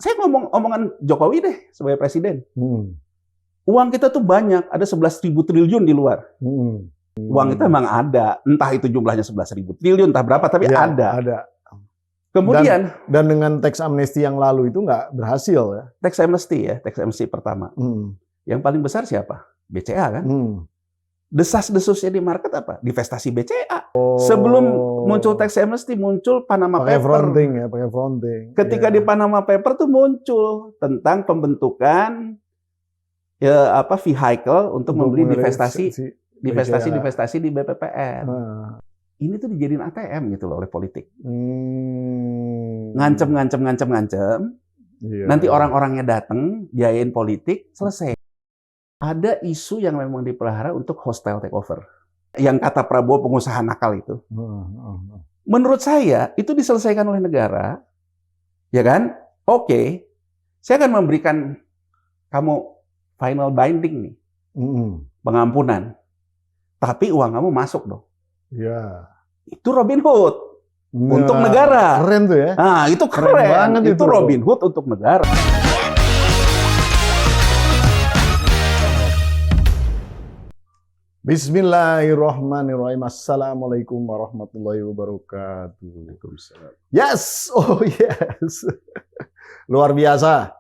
Saya ngomong omongan Jokowi deh sebagai presiden. Uang kita tuh banyak, ada 11.000 triliun di luar. Uang itu memang ada, entah itu jumlahnya 11.000 triliun, entah berapa, tapi Ya, ada. Kemudian dan dengan teks amnesti yang lalu itu nggak berhasil ya. teks amnesti pertama. Yang paling besar siapa? BCA kan? Desas-desusnya di market apa? Divestasi BCA. Sebelum muncul teks amnesti, muncul Panama Pakai Paper. pakai fronting. Ketika di Panama Paper tuh muncul tentang pembentukan vehicle untuk membeli divestasi di BPPR. Ini tuh dijadiin ATM gitu loh oleh politik. Ngancem. Nanti orang-orangnya datang, biayain politik, selesai. Ada isu yang memang dipelihara untuk hostile takeover. Yang kata Prabowo pengusaha nakal itu. Menurut saya, itu diselesaikan oleh negara. Ya kan? Oke. Saya akan memberikan kamu final binding nih. Pengampunan. Tapi uang kamu masuk dong. Ya. Itu Robin Hood untuk negara. Keren tuh ya. Nah, itu keren banget itu Robin Hood untuk negara. Bismillahirrahmanirrahim. Assalamualaikum warahmatullahi wabarakatuh. Waalaikumsalam. Yes, oh yes. Luar biasa.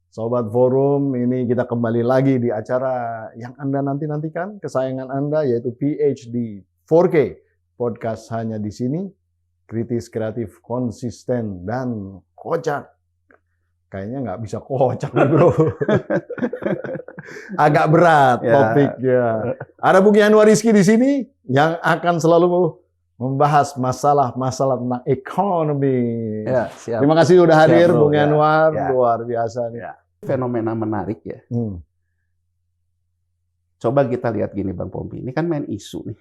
Sobat Forum, ini kita kembali lagi di acara yang Anda nanti-nantikan, kesayangan Anda, yaitu PhD 4K. Podcast hanya di sini, kritis, kreatif, konsisten, dan kocak. Kayaknya nggak bisa kocak, bro. Agak berat topiknya. Ada Bung Yanwar Rizky di sini yang akan selalu membahas masalah-masalah tentang ekonomi. Ya, siap. Terima kasih sudah hadir, siap, Bung Yanwar. Luar biasa nih. Ya. Fenomena menarik ya. Coba kita lihat gini Bang Pompi, ini kan main isu nih.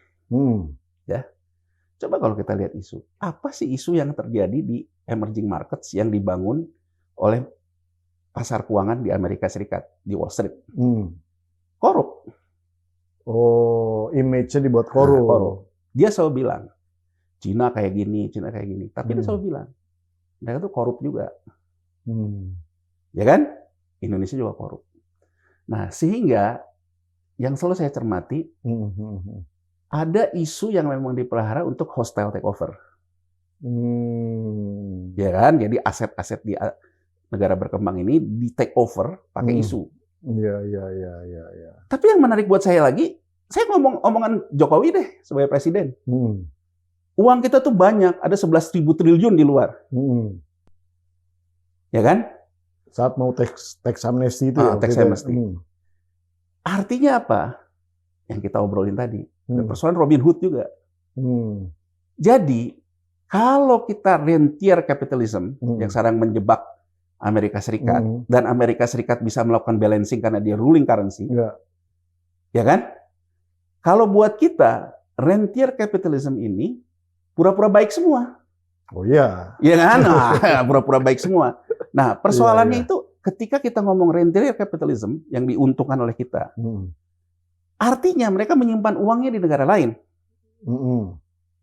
Ya. Coba kalau kita lihat isu, apa sih isu yang terjadi di emerging markets yang dibangun oleh pasar keuangan di Amerika Serikat, di Wall Street? Korup. Oh, image-nya dibuat korup. Korup. Dia selalu bilang, Cina kayak gini. Tapi dia selalu bilang, mereka tuh korup juga. Ya kan? Indonesia juga korup. Nah, sehingga yang selalu saya cermati, ada isu yang memang dipelihara untuk hostile takeover. Ya kan? Jadi aset-aset di negara berkembang ini di take over pakai isu. Iya. Tapi yang menarik buat saya lagi, saya ngomong omongan Jokowi deh sebagai presiden. Uang kita tuh banyak, ada 11.000 triliun di luar. Ya kan? Saat mau teks amnesti itu teks amnesti. Artinya apa? Yang kita obrolin tadi. Persoalan Robin Hood juga. Jadi, kalau kita rentier capitalism yang sekarang menjebak Amerika Serikat, dan Amerika Serikat bisa melakukan balancing karena dia ruling currency, ya kan? Kalau buat kita, rentier capitalism ini pura-pura baik semua. Oh iya. Iya kan? Nah, pura-pura baik semua. Nah, persoalannya itu ketika kita ngomong rentier capitalism yang diuntungkan oleh kita, artinya mereka menyimpan uangnya di negara lain.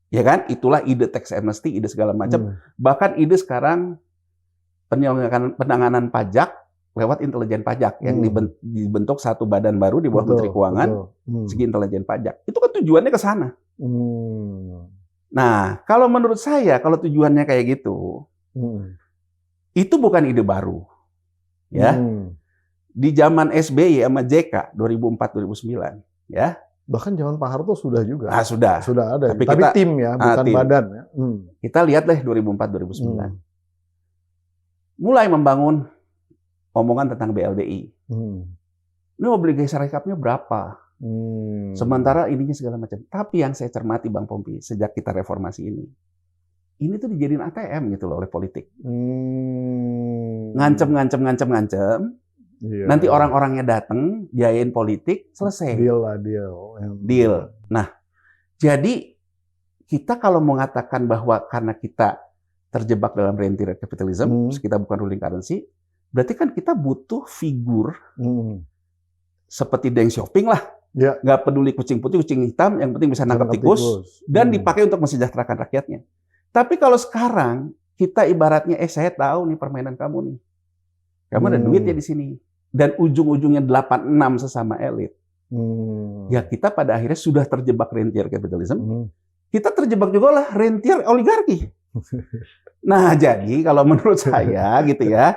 Ya kan? Itulah ide tax amnesty, ide segala macam. Bahkan ide sekarang penanganan pajak lewat intelijen pajak yang dibentuk satu badan baru di bawah Menteri Keuangan, segi intelijen pajak. Itu kan tujuannya ke sana. Nah, kalau menurut saya, kalau tujuannya kayak gitu, itu bukan ide baru. Ya. Di zaman SBY sama JK 2004-2009, ya. Bahkan zaman Pak Harto sudah juga. Nah, sudah ada. Tapi tim ya, bukan tim. Badan ya. Kita lihat deh 2004-2009. Mulai membangun omongan tentang BLDI. Ini obligasi rekapnya berapa? Sementara ininya segala macam. Tapi yang saya cermati Bang Pompi, sejak kita reformasi ini tuh dijadiin ATM gitu loh oleh politik. Ngancem. Nanti orang-orangnya datang, biayain politik, selesai. Deal. Nah, jadi kita kalau mengatakan bahwa karena kita terjebak dalam rentier capitalism, kita bukan ruling currency, berarti kan kita butuh figur seperti Deng Xiaoping lah. Nggak peduli kucing putih, kucing hitam, yang penting bisa nangkap tikus, dan dipakai untuk mensejahterakan rakyatnya. Tapi kalau sekarang, kita ibaratnya, saya tahu nih permainan kamu nih. Kamu ada duitnya di sini. Dan ujung-ujungnya 86 sesama elit. Ya kita pada akhirnya sudah terjebak rentier capitalism. Kita terjebak juga lah rentier oligarki. Nah, jadi kalau menurut saya gitu ya,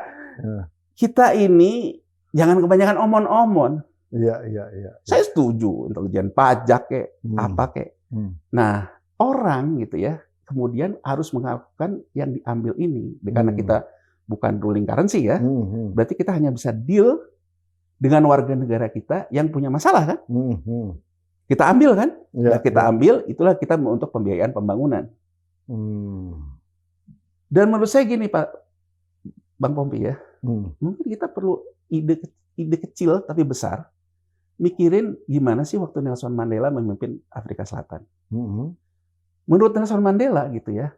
kita ini jangan kebanyakan omon-omon. Iya. Saya setuju, intelijen pajak kayak apa kayak. Nah, orang gitu ya, kemudian harus melakukan yang diambil ini. Karena kita bukan ruling currency ya, berarti kita hanya bisa deal dengan warga negara kita yang punya masalah kan. Kita ambil kan, kita ambil, itulah kita untuk pembiayaan pembangunan. Dan menurut saya gini Pak, Bang Pompi ya, mungkin kita perlu ide kecil tapi besar, mikirin gimana sih waktu Nelson Mandela memimpin Afrika Selatan. Menurut Nelson Mandela gitu ya,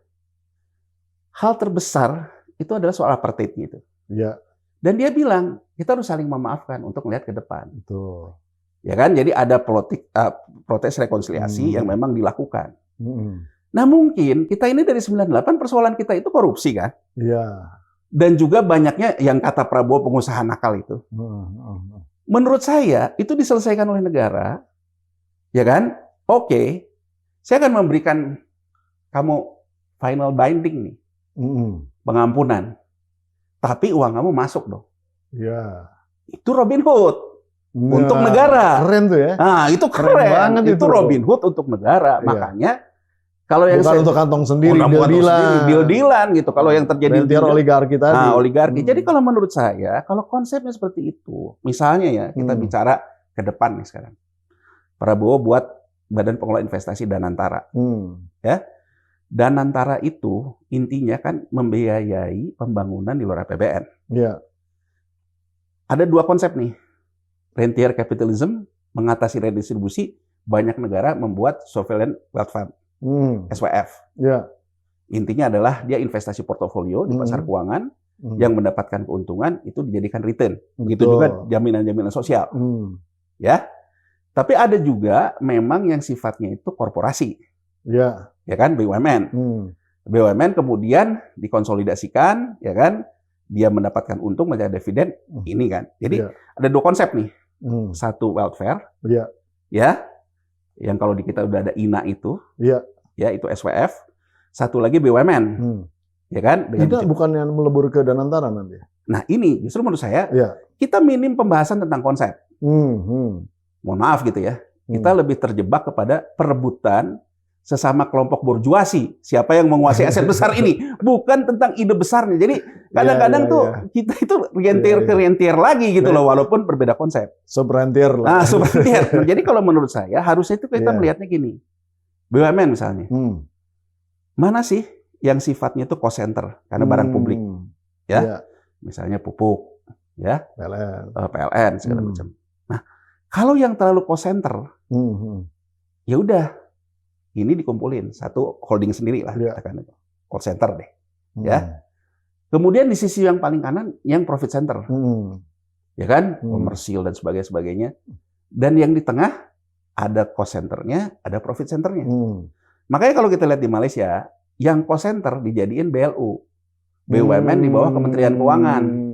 hal terbesar itu adalah soal apartheid gitu. Ya. Dan dia bilang kita harus saling memaafkan untuk melihat ke depan. Betul. Ya kan, jadi ada protes rekonsiliasi yang memang dilakukan. Nah mungkin kita ini dari 98 persoalan kita itu korupsi kan? Iya. Dan juga banyaknya yang kata Prabowo pengusaha nakal itu. Menurut saya itu diselesaikan oleh negara, ya kan? Oke, saya akan memberikan kamu final binding nih, pengampunan. Tapi uang kamu masuk dong. Iya. Itu Robin Hood untuk negara. Keren tuh ya. Nah itu keren banget itu Robin Hood untuk negara. Makanya kalau yang bukan untuk kantong sendiri, deal-dealan gitu. Kalau yang terjadi rentier oligarki tadi. Nah, oligarki. Jadi kalau menurut saya, kalau konsepnya seperti itu, misalnya ya kita bicara ke depan nih sekarang. Prabowo buat Badan Pengelola Investasi Danantara. Ya. Danantara itu intinya kan membiayai pembangunan di luar APBN. Iya. Ada dua konsep nih. Rentier capitalism mengatasi redistribusi, banyak negara membuat sovereign wealth fund. SWF. Ya. Intinya adalah dia investasi portofolio di pasar keuangan yang mendapatkan keuntungan itu dijadikan return. Begitu juga jaminan-jaminan sosial. Ya. Tapi ada juga memang yang sifatnya itu korporasi. Ya. Ya kan, BUMN. BUMN kemudian dikonsolidasikan, ya kan? Dia mendapatkan untung menjadi dividen ini kan. Jadi ada dua konsep nih. Satu welfare. Ya. Yang kalau di kita udah ada INA itu, ya itu SWF. Satu lagi BUMN, ya kan? Itu bukan yang melebur ke Danantara nanti. Nah ini justru menurut saya kita minim pembahasan tentang konsep. Mohon maaf gitu ya, kita lebih terjebak kepada perebutan sesama kelompok borjuasi, siapa yang menguasai aset besar ini, bukan tentang ide besarnya. Jadi kadang-kadang kita itu rentier ke rentier lagi gitu loh, walaupun berbeda konsep. Subrentier lah. Nah, subrentier. Nah, jadi kalau menurut saya harusnya itu kita melihatnya gini, BUMN misalnya, mana sih yang sifatnya itu cost center karena barang publik, ya, misalnya pupuk, ya, PLN segala macam. Nah, kalau yang terlalu cost center, ya udah. Ini dikumpulin satu holding sendiri lah, katakan itu call center deh, ya. Kemudian di sisi yang paling kanan yang profit center, ya kan, komersil dan sebagainya. Dan yang di tengah ada cost centernya, ada profit centernya. Makanya kalau kita lihat di Malaysia, yang cost center dijadiin BLU, BUMN di bawah Kementerian Keuangan.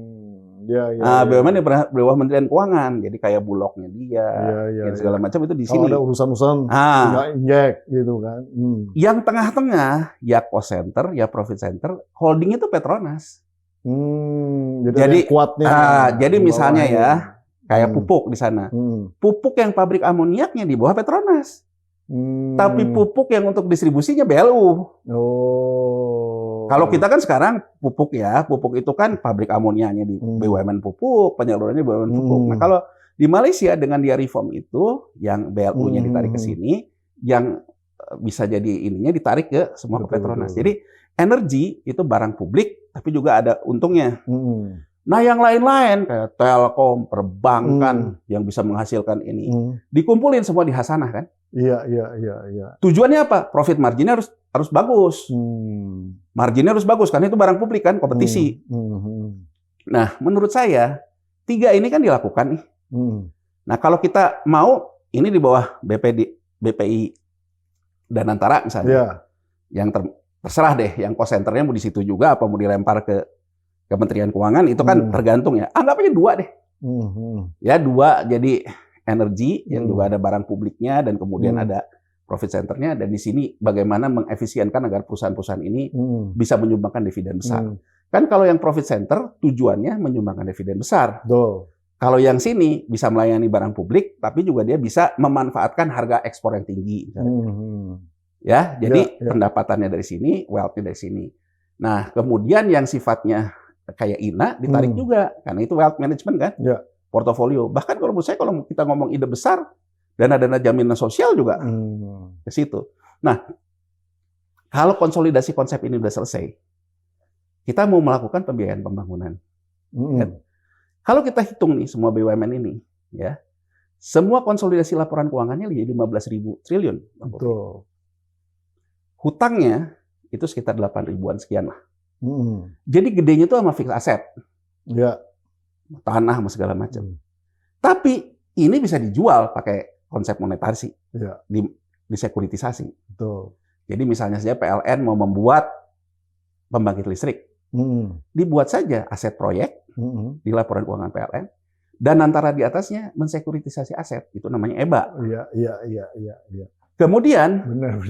BUMN di bawah Kementerian Keuangan, jadi kayak bulognya dia, segala macam itu di sini. Kalau ada urusan-urusan nggak injek gitu kan. Yang tengah-tengah ya cost center, ya profit center, holding itu Petronas. Jadi kuatnya. Jadi misalnya ya, kayak pupuk di sana. Pupuk yang pabrik amoniaknya di bawah Petronas. Tapi pupuk yang untuk distribusinya BLU. Kalau kita kan sekarang pupuk ya, pupuk itu kan pabrik amonianya di BUMN pupuk, penyalurannya BUMN pupuk. Nah kalau di Malaysia dengan dia reform itu, yang BLU-nya ditarik ke sini, yang bisa jadi ininya ditarik ke semua ke Petronas. Jadi energi itu barang publik, tapi juga ada untungnya. Nah yang lain-lain kayak Telkom, perbankan yang bisa menghasilkan ini, dikumpulin semua di Hasanah kan? Iya. Tujuannya apa? Profit marginnya harus bagus. Marginnya harus bagus karena itu barang publik kan, kompetisi. Nah, menurut saya 3 ini kan dilakukan nih. Nah, kalau kita mau ini di bawah BPI Danantara misalnya. Yang terserah deh, yang cost centernya mau di situ juga apa mau dilempar ke Kementerian Keuangan itu kan tergantung ya. Anggap aja 2 deh. Ya 2, jadi energi yang juga ada barang publiknya dan kemudian ada profit centernya, dan di sini bagaimana mengefisienkan agar perusahaan-perusahaan ini bisa menyumbangkan dividen besar. Kan kalau yang profit center tujuannya menyumbangkan dividen besar. Kalau yang sini bisa melayani barang publik, tapi juga dia bisa memanfaatkan harga ekspor yang tinggi. Ya, jadi pendapatannya dari sini, wealth-nya dari sini. Nah, kemudian yang sifatnya kayak INA ditarik juga, karena itu wealth management kan, portofolio. Bahkan kalau menurut saya kalau kita ngomong ide besar, dana-dana jaminan sosial juga ke situ. Nah, kalau konsolidasi konsep ini sudah selesai, kita mau melakukan pembiayaan pembangunan. Kan? Kalau kita hitung nih semua BUMN ini, ya, semua konsolidasi laporan keuangannya jadi 15.000 triliun. Betul. Hutangnya itu sekitar 8 ribuan sekian lah. Jadi gedenya itu sama fixed asset. Ya. Tanah sama segala macam. Tapi ini bisa dijual pakai konsep monetasi. Ya. Di sekuritisasi. Betul. Jadi misalnya saja PLN mau membuat pembangkit listrik. Dibuat saja aset proyek di laporan keuangan PLN, dan antara di atasnya mensekuritisasi aset. Itu namanya EBA. Iya. Kemudian, benar.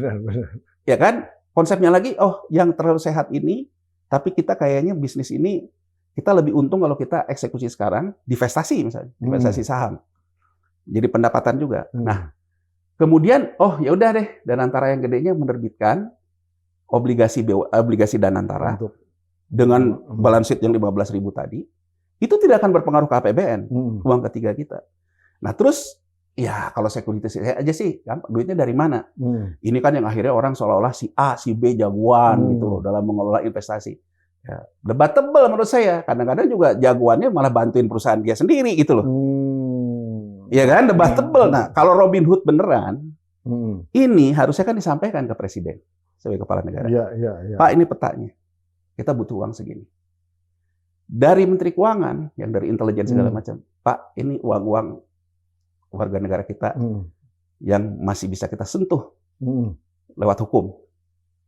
Ya kan, konsepnya lagi, oh yang terlalu sehat ini, tapi kita kayaknya bisnis ini kita lebih untung kalau kita eksekusi sekarang, divestasi misalnya, investasi saham. Jadi pendapatan juga. Nah, kemudian, oh ya udah deh, Danantara yang gedenya menerbitkan obligasi Danantara dengan balance sheet yang 15.000 tadi, itu tidak akan berpengaruh ke APBN, uang ketiga kita. Nah terus, ya kalau sekuritisasi aja sih, duitnya dari mana? Ini kan yang akhirnya orang seolah-olah si A, si B jagoan gitu loh dalam mengelola investasi. Ya, debatable menurut saya. Kadang-kadang juga jagoannya malah bantuin perusahaan dia sendiri gitu loh. Ya kan, debatable. Nah, kalau Robin Hood beneran, ini harusnya kan disampaikan ke Presiden sebagai kepala negara. Ya. Pak, ini petanya. Kita butuh uang segini. Dari Menteri Keuangan, yang dari intelijen segala macam. Pak, ini uang-uang warga negara kita yang masih bisa kita sentuh lewat hukum.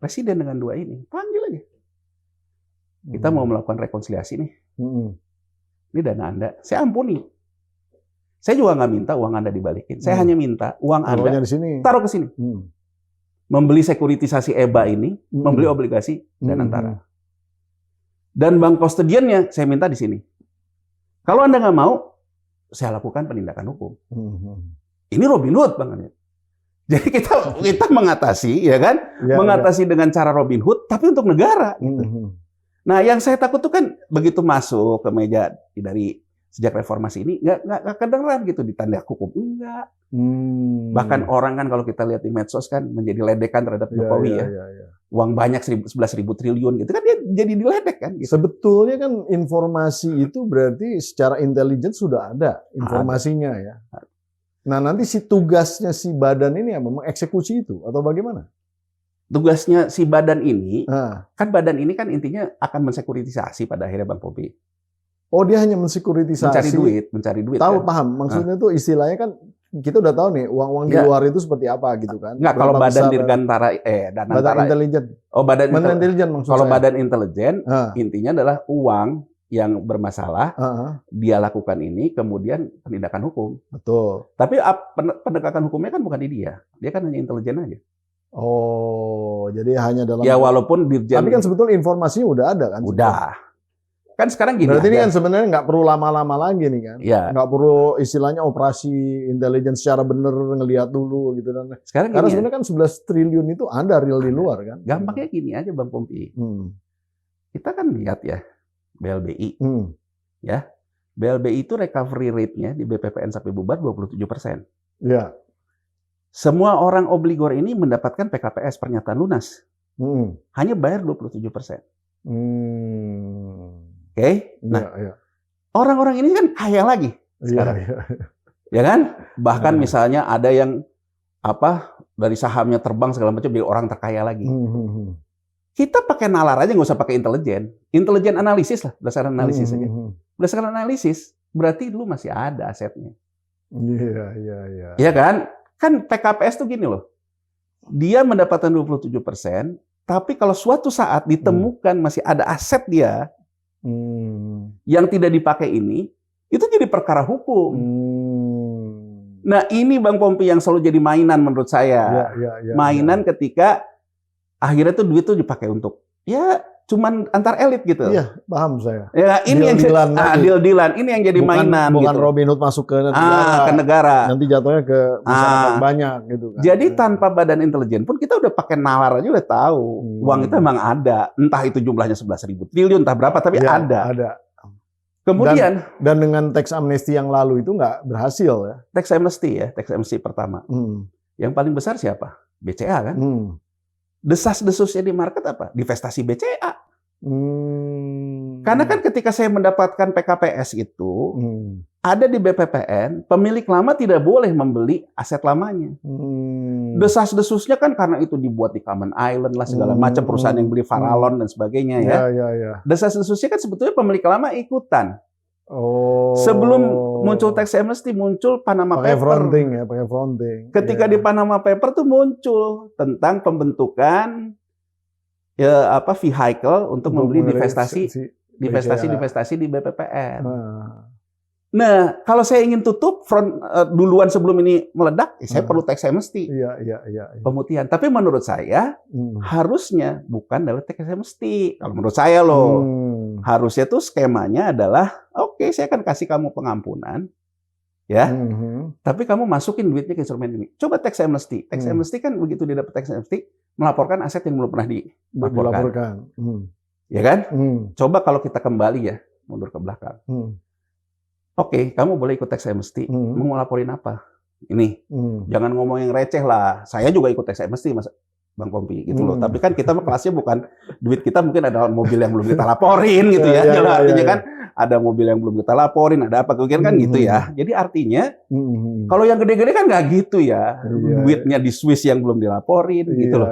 Presiden dengan 2 ini, panggil aja. Kita mau melakukan rekonsiliasi nih. Ini dana Anda, saya ampuni. Saya juga nggak minta uang Anda dibalikin. Saya hanya minta uang Anda di sini. Taruh ke sini. Membeli sekuritisasi EBA ini, membeli obligasi Danantara. Dan bank kustodiannya saya minta di sini. Kalau Anda nggak mau, saya lakukan penindakan hukum. Ini Robin Hood, Bang. Jadi kita mengatasi, ya kan? Mengatasi dengan cara Robin Hood, tapi untuk negara. Gitu. Nah, yang saya takut tuh kan begitu masuk ke meja dari sejak reformasi ini nggak kedengeran gitu ditandak hukum, enggak. Bahkan orang kan kalau kita lihat di medsos kan menjadi ledekan terhadap Jokowi ya. Uang banyak 11.000 triliun gitu kan dia jadi diledek kan. Gitu. Sebetulnya kan informasi itu berarti secara intelijen sudah ada informasinya ya. Nah nanti si tugasnya si badan ini apa? Mengeksekusi itu atau bagaimana? Tugasnya si badan ini, kan badan ini kan intinya akan mensekuritisasi pada akhirnya Bang Popi. Oh dia hanya mensekuritisasi. Mencari duit. Tahu kan? Paham? Maksudnya tuh istilahnya kan kita udah tahu nih uang-uang di luar itu seperti apa gitu kan? Nggak, kalau badan Dirgantara, Danantara. Badan intelijen. Oh badan intelijen maksud kalau saya. badan intelijen intinya adalah uang yang bermasalah dia lakukan ini kemudian penindakan hukum. Betul. Tapi penegakan hukumnya kan bukan di dia kan hanya intelijen aja. Oh, jadi hanya dalam. Ya walaupun dirjen. Tapi kan sebetulnya informasinya udah ada kan? Udah. Kan sekarang gini. Berarti ini kan sebenarnya nggak perlu lama-lama lagi nih kan? Ya. Nggak perlu istilahnya operasi intelijen secara bener ngelihat dulu gitu dan. Sekarang karena sebenarnya kan 11 triliun itu ada real di luar kan? Gampangnya gini aja Bang Pompi. Kita kan lihat ya BLBI. Ya. BLBI itu recovery rate-nya di BPPN sampai bubar 27%. Ya. Semua orang obligor ini mendapatkan PKPS pernyataan lunas. Hanya bayar 27%. Oke? Nah, orang-orang ini kan kaya lagi sekarang. Ya kan? Bahkan misalnya ada yang dari sahamnya terbang segala macam jadi orang terkaya lagi. Kita pakai nalar aja, nggak usah pakai intelijen. Intelijen analisis lah, berdasarkan analisis aja. Berdasarkan analisis, berarti dulu masih ada asetnya. Iya. Iya kan? Kan PKPS tuh gini loh. Dia mendapatkan 27%, tapi kalau suatu saat ditemukan masih ada aset dia, Yang tidak dipakai ini, itu jadi perkara hukum. Nah ini Bang Pompi yang selalu jadi mainan menurut saya. Mainan ketika akhirnya tuh duit tuh dipakai untuk ya cuman antar elit gitu. Iya, paham saya. Ya, ini deal-dealan. Ini yang jadi mainan. Bukan gitu. Robin Hood masuk ke negara. Ke negara. Nanti jatuhnya ke masyarakat banyak gitu kan. Jadi tanpa badan intelijen pun kita udah pakai nalar aja udah tahu. Uang itu emang ada. Entah itu jumlahnya 11.000 triliun, entah berapa, tapi ya, ada. Kemudian dan dengan teks amnesti yang lalu itu nggak berhasil ya. Teks amnesti pertama. Yang paling besar siapa? BCA kan? Desas-desusnya di market apa? Divestasi BCA. Karena kan ketika saya mendapatkan PKPS itu, ada di BPPN, pemilik lama tidak boleh membeli aset lamanya. Desas-desusnya kan karena itu dibuat di Cayman Island lah, segala macam perusahaan yang beli Farallon dan sebagainya ya. Desas-desusnya kan sebetulnya pemilik lama ikutan. Sebelum muncul teks amnesty, muncul Panama Paper. Pakai fronting. Ketika di Panama Paper tuh muncul tentang pembentukan vehicle untuk membeli divestasi di BPPN. Nah, kalau saya ingin tutup duluan sebelum ini meledak, saya perlu teks amnesty. Pemutihan. Tapi menurut saya harusnya bukan dalam teks amnesty. Kalau menurut saya loh, harusnya tuh skemanya adalah oke, saya akan kasih kamu pengampunan, ya. Tapi kamu masukin duitnya ke instrumen ini. Coba teks amnesty. Teks amnesty kan begitu dia dapat teks amnesty, melaporkan aset yang belum pernah dilaporkan. Ya kan? Coba kalau kita kembali ya, mundur ke belakang. Oke, kamu boleh ikut teks amnesty. Mau laporin apa? Ini. Jangan ngomong yang receh lah. Saya juga ikut teks amnesty, Mas Bang Pompi, gitu loh. Tapi kan kita kelasnya bukan duit kita, mungkin ada mobil yang belum kita laporin gitu ya. Artinya kan ada mobil yang belum kita laporin, ada apa kan gitu ya. Jadi artinya kalau yang gede-gede kan nggak gitu ya. Duitnya di Swiss yang belum dilaporin gitu loh.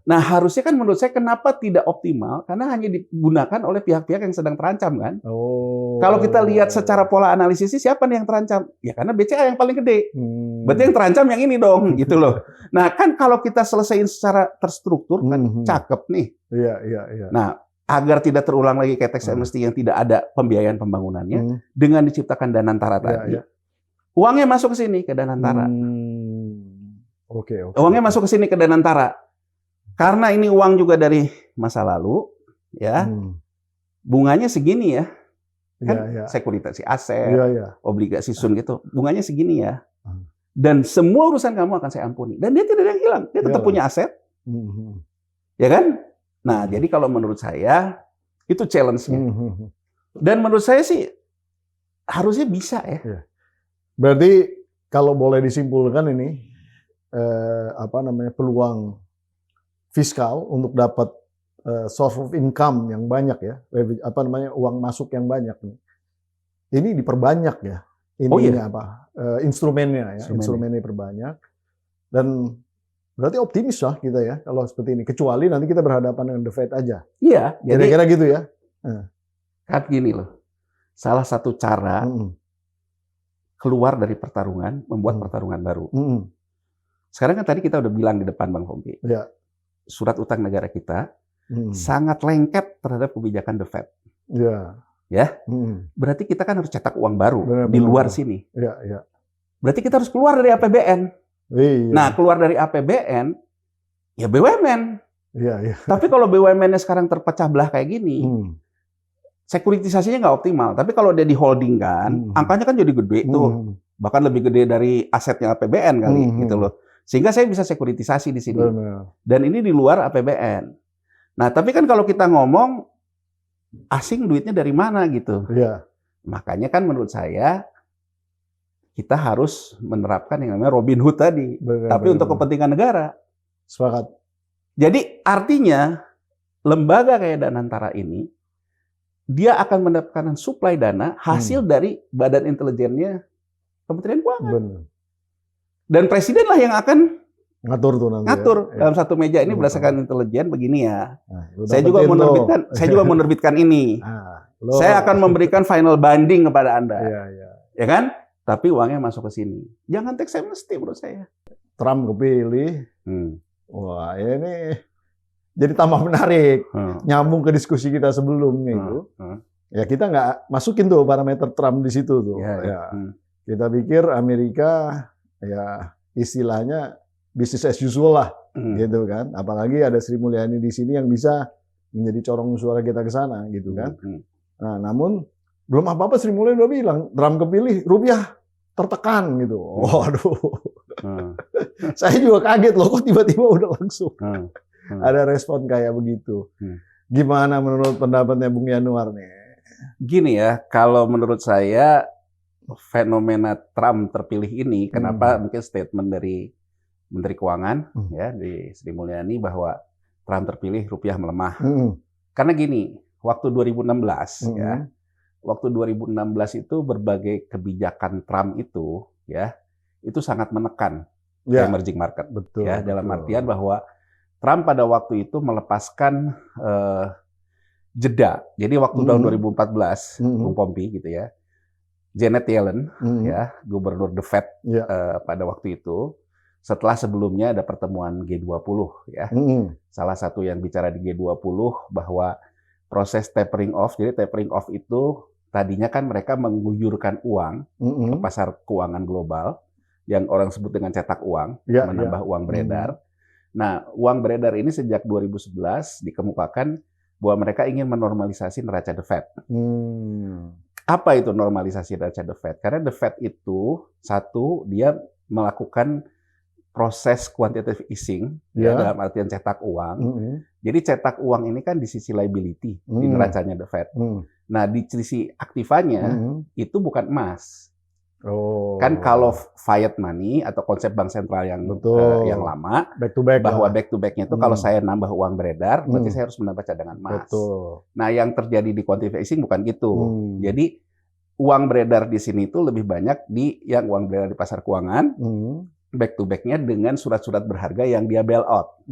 Nah, harusnya kan menurut saya kenapa tidak optimal? Karena hanya digunakan oleh pihak-pihak yang sedang terancam kan. Kalau kita lihat secara pola analisisnya siapa nih yang terancam? Ya karena BCA yang paling gede. Berarti yang terancam yang ini dong gitu loh. Nah, kan kalau kita selesaiin secara terstruktur kan cakep nih. Nah, agar tidak terulang lagi kayak teks amnesty yang tidak ada pembiayaan pembangunannya, dengan diciptakan Danantara tadi, uangnya masuk ke sini ke Danantara. Uangnya masuk ke sini ke Danantara. Karena ini uang juga dari masa lalu, ya, bunganya segini ya, kan sekuritasi aset, obligasi sun gitu, bunganya segini ya. Dan semua urusan kamu akan saya ampuni. Dan dia tidak ada yang hilang, dia tetap punya aset, ya kan? Nah, jadi kalau menurut saya itu challenge-nya. Dan menurut saya sih harusnya bisa ya. Berarti kalau boleh disimpulkan ini peluang fiskal untuk dapat source of income yang banyak ya, uang masuk yang banyak nih. Ini diperbanyak ya. Instrumennya ya, instrumennya diperbanyak. Dan berarti optimis lah kita ya kalau seperti ini. Kecuali nanti kita berhadapan dengan the Fed aja. Iya. Kira-kira gitu ya. Kan gini loh. Salah satu cara keluar dari pertarungan, membuat pertarungan baru. Sekarang kan tadi kita udah bilang di depan Bang Pompi. Surat utang negara kita sangat lengket terhadap kebijakan the Fed. Ya. Berarti kita kan harus cetak uang baru di luar sini. Berarti kita harus keluar dari APBN. Nah, keluar dari APBN, ya BUMN. Tapi kalau BUMN-nya sekarang terpecah belah kayak gini, sekuritisasinya nggak optimal. Tapi kalau dia diholdingkan, angkanya kan jadi gede tuh. Bahkan lebih gede dari asetnya APBN kali, gitu loh. Sehingga saya bisa sekuritisasi di sini. Dan ini di luar APBN. Nah, tapi kan kalau kita ngomong, asing duitnya dari mana gitu. Makanya kan menurut saya, kita harus menerapkan yang namanya Robin Hood tadi. Tapi untuk kepentingan negara. Sepakat. Jadi artinya lembaga kayak Danantara ini, dia akan mendapatkan suplai dana hasil dari badan intelijennya Kementerian Keuangan. Dan presiden lah yang akan ngatur tuh nanti. Dalam satu meja ini berdasarkan intelijen begini ya. Saya juga menerbitkan ini. Saya akan memberikan final binding kepada Anda. Ya kan? Tapi uangnya masuk ke sini. Jangan teks amnesty menurut saya. Trump kepilih. Wah, ini jadi tambah menarik. Nyambung ke diskusi kita sebelumnya itu. Ya kita nggak masukin tuh parameter Trump di situ tuh. Ya. Kita pikir Amerika ya istilahnya business as usual lah, gitu kan. Apalagi ada Sri Mulyani di sini yang bisa menjadi corong suara kita ke sana, gitu kan. Nah, namun belum apa-apa Sri Mulyani udah bilang, Trump kepilih, rupiah tertekan gitu. Waduh. Saya juga kaget loh, kok tiba-tiba udah langsung ada respon kayak begitu. Gimana menurut pendapatnya Bung Yanuar nih? Gini ya, kalau menurut saya fenomena Trump terpilih ini, kenapa mungkin statement dari Menteri Keuangan ya di Sri Mulyani bahwa Trump terpilih rupiah melemah. Karena gini, waktu 2016 ya, waktu 2016 itu berbagai kebijakan Trump itu ya, itu sangat menekan emerging market. Betul, ya, dalam artian bahwa Trump pada waktu itu melepaskan jeda. Jadi waktu tahun 2014, Bung Pompi gitu ya, Janet Yellen ya, gubernur The Fed pada waktu itu, setelah sebelumnya ada pertemuan G20 ya. Salah satu yang bicara di G20 bahwa proses tapering off, jadi tapering off itu tadinya kan mereka mengguyurkan uang ke pasar keuangan global yang orang sebut dengan cetak uang, menambah uang beredar. Nah, uang beredar ini sejak 2011 dikemukakan bahwa mereka ingin menormalisasi neraca The Fed. Apa itu normalisasi neraca The Fed? Karena The Fed itu, satu, dia melakukan proses quantitative easing ya, dalam artian cetak uang. Jadi cetak uang ini kan di sisi liability di neracanya The Fed. Nah, di sisi aktivanya itu bukan emas. Kan kalau fiat money atau konsep bank sentral yang lama, back to back bahwa back to back-nya itu kalau saya nambah uang beredar, berarti saya harus menambah cadangan emas. Nah, yang terjadi di quantitative easing bukan gitu. Jadi uang beredar di sini itu lebih banyak di yang uang beredar di pasar keuangan, back to back-nya dengan surat-surat berharga yang dia bail out.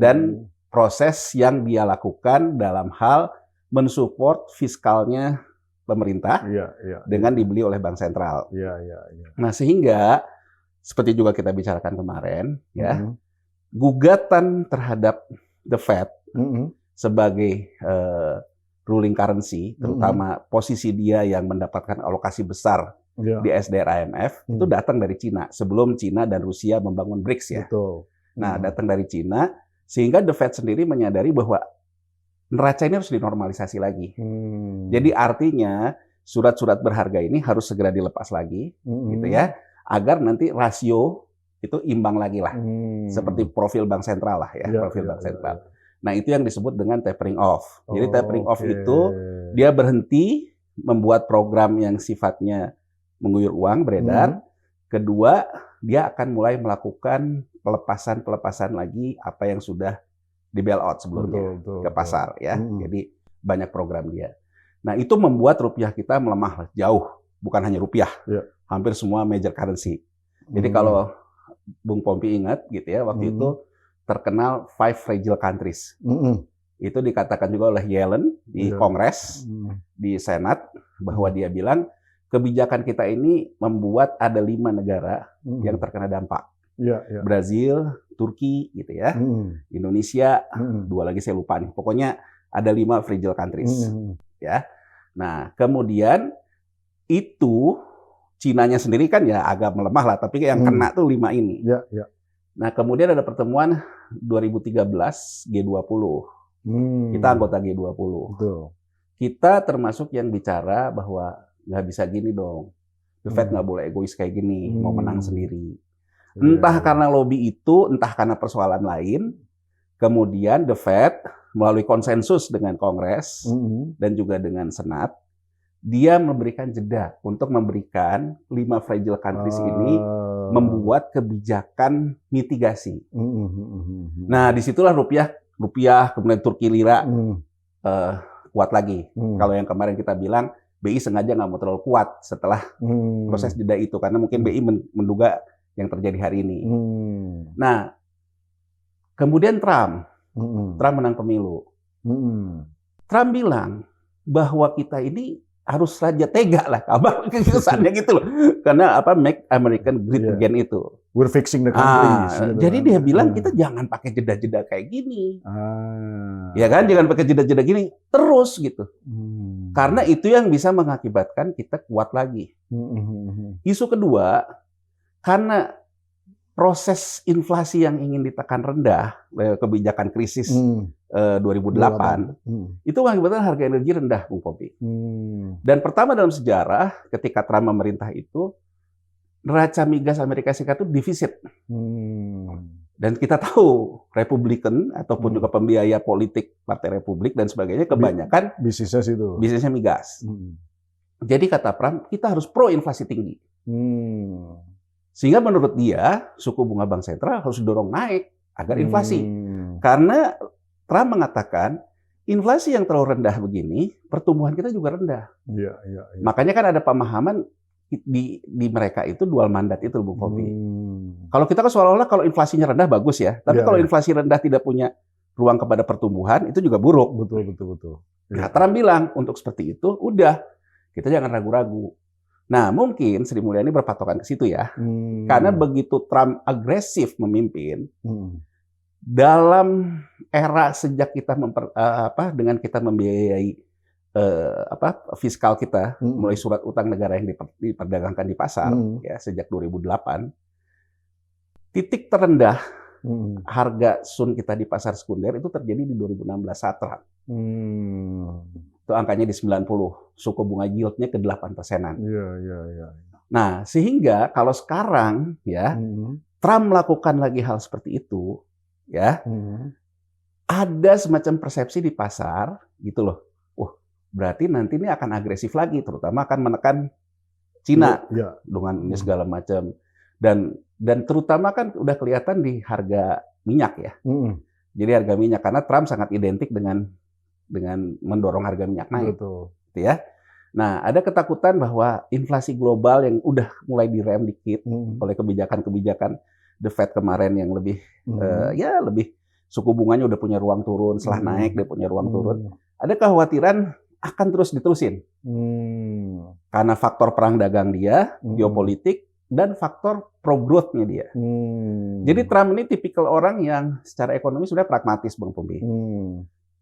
Dan proses yang dia lakukan dalam hal mensupport fiskalnya pemerintah dengan dibeli oleh bank sentral. Nah, sehingga seperti juga kita bicarakan kemarin, ya, gugatan terhadap The Fed sebagai ruling currency, terutama posisi dia yang mendapatkan alokasi besar di SDR IMF, itu datang dari Cina sebelum Cina dan Rusia membangun BRICS ya. Nah, datang dari Cina, sehingga The Fed sendiri menyadari bahwa neraca ini harus dinormalisasi lagi. Jadi artinya surat-surat berharga ini harus segera dilepas lagi, gitu ya, agar nanti rasio itu imbang lagi lah, seperti profil bank sentral lah ya, profil bank sentral. Nah, itu yang disebut dengan tapering off. Jadi tapering off itu dia berhenti membuat program yang sifatnya mengguyur uang beredar. Kedua, dia akan mulai melakukan pelepasan lagi apa yang sudah di bail out sebelumnya ke pasar ya. Jadi banyak program dia. Nah, itu membuat rupiah kita melemah jauh, bukan hanya rupiah. Hampir semua major currency. Jadi kalau Bung Pompi ingat gitu ya, waktu itu terkenal 5 fragile countries. Itu dikatakan juga oleh Yellen di Kongres, di Senat, bahwa dia bilang kebijakan kita ini membuat ada 5 negara yang terkena dampak. Brazil, Turki, gitu ya, Indonesia, 2 lagi saya lupa nih. Pokoknya ada 5 fragile countries, ya. Nah, kemudian itu Cinanya sendiri kan ya agak melemah lah, tapi yang kena tuh 5 ini. Nah, kemudian ada pertemuan 2013 G20. Kita anggota G20. Kita termasuk yang bicara bahwa nggak bisa gini dong. The Fed nggak boleh egois kayak gini, mau menang sendiri. Entah karena lobby itu, entah karena persoalan lain, kemudian The Fed melalui konsensus dengan Kongres dan juga dengan Senat, dia memberikan jeda untuk memberikan 5 fragile countries ini membuat kebijakan mitigasi. Nah, disitulah rupiah kemudian Turki lira kuat lagi. Kalau yang kemarin kita bilang BI sengaja nggak mau terlalu kuat setelah proses jeda itu, karena mungkin BI menduga yang terjadi hari ini. Nah, kemudian Trump menang pemilu. Trump bilang bahwa kita ini harus raja tega lah kabar kesannya gitu loh. Karena apa, make American great again itu. We're fixing the country. Jadi dia bilang kita jangan pakai jeda-jeda kayak gini. Ya kan, jangan pakai jeda-jeda gini terus gitu. Karena itu yang bisa mengakibatkan kita kuat lagi. Isu kedua, karena proses inflasi yang ingin ditekan rendah, kebijakan krisis 2008, itu mengakibatkan harga energi rendah, Bung Popi. Dan pertama dalam sejarah, ketika Trump memerintah itu, neraca migas Amerika Serikat itu defisit. Dan kita tahu, Republikan ataupun juga pembiaya politik Partai Republik dan sebagainya, kebanyakan bisnisnya migas. Jadi kata Trump, kita harus pro inflasi tinggi. Sehingga menurut dia, suku bunga bank sentral harus didorong naik agar inflasi. Karena Trump mengatakan, inflasi yang terlalu rendah begini, pertumbuhan kita juga rendah. Makanya kan ada pemahaman di mereka itu dual mandat itu, Bung Popi. Kalau kita kan seolah-olah kalau inflasinya rendah bagus ya, tapi kalau inflasi rendah tidak punya ruang kepada pertumbuhan, itu juga buruk. Betul. Nah, Trump bilang, untuk seperti itu, udah, kita jangan ragu-ragu. Nah, mungkin Sri Mulyani berpatokan ke situ ya. Karena begitu Trump agresif memimpin, dalam era sejak kita dengan kita membiayai fiskal kita, mulai surat utang negara yang diperdagangkan di pasar ya sejak 2008, titik terendah harga sun kita di pasar sekunder itu terjadi di 2016 saat Trump. Itu angkanya di 90, suku bunga yieldnya ke 8%-an. Nah, sehingga kalau sekarang ya Trump melakukan lagi hal seperti itu, ya ada semacam persepsi di pasar gitu loh. Berarti nanti ini akan agresif lagi, terutama akan menekan Cina dengan ini segala macam. Dan terutama kan udah kelihatan di harga minyak ya. Jadi harga minyak, karena Trump sangat identik dengan mendorong harga minyak naik. Gitu ya. Nah, ada ketakutan bahwa inflasi global yang udah mulai direm dikit oleh kebijakan-kebijakan The Fed kemarin yang lebih lebih suku bunganya udah punya ruang turun, setelah naik dia punya ruang turun. Ada kekhawatiran akan terus diterusin. Karena faktor perang dagang dia, geopolitik, dan faktor pro-growth-nya dia. Jadi Trump ini tipikal orang yang secara ekonomi sudah pragmatis, Bang Pombi.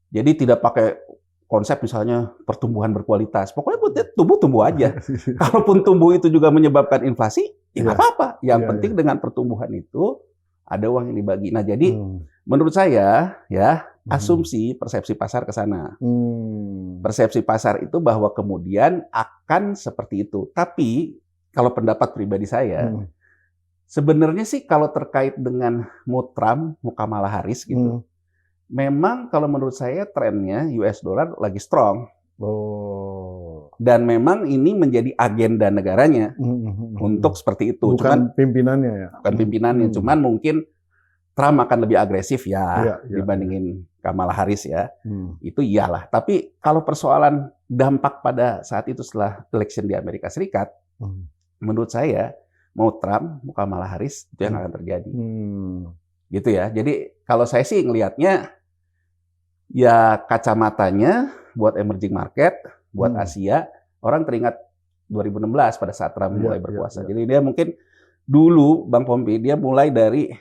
Jadi tidak pakai konsep misalnya pertumbuhan berkualitas. Pokoknya tumbuh aja. Kalaupun tumbuh itu juga menyebabkan inflasi, ya nggak apa-apa. Yang penting dengan pertumbuhan itu ada uang yang dibagi. Nah, jadi menurut saya ya asumsi persepsi pasar ke sana. Persepsi pasar itu bahwa kemudian akan seperti itu. Tapi kalau pendapat pribadi saya, sebenarnya sih kalau terkait dengan mau Trump, mau Kamala Harris gitu, memang kalau menurut saya trennya US dollar lagi strong. Dan memang ini menjadi agenda negaranya untuk seperti itu. Bukan pimpinannya ya? Bukan pimpinannya, cuman mungkin Trump akan lebih agresif dibandingin Kamala Harris ya. Itu iyalah. Tapi kalau persoalan dampak pada saat itu setelah election di Amerika Serikat, menurut saya mau Trump, mau Kamala Harris, itu yang akan terjadi. Gitu ya. Jadi kalau saya sih ngelihatnya ya kacamatanya buat emerging market, buat Asia, orang teringat 2016 pada saat Trump mulai berkuasa. Jadi dia mungkin dulu, Bang Pompi, dia mulai dari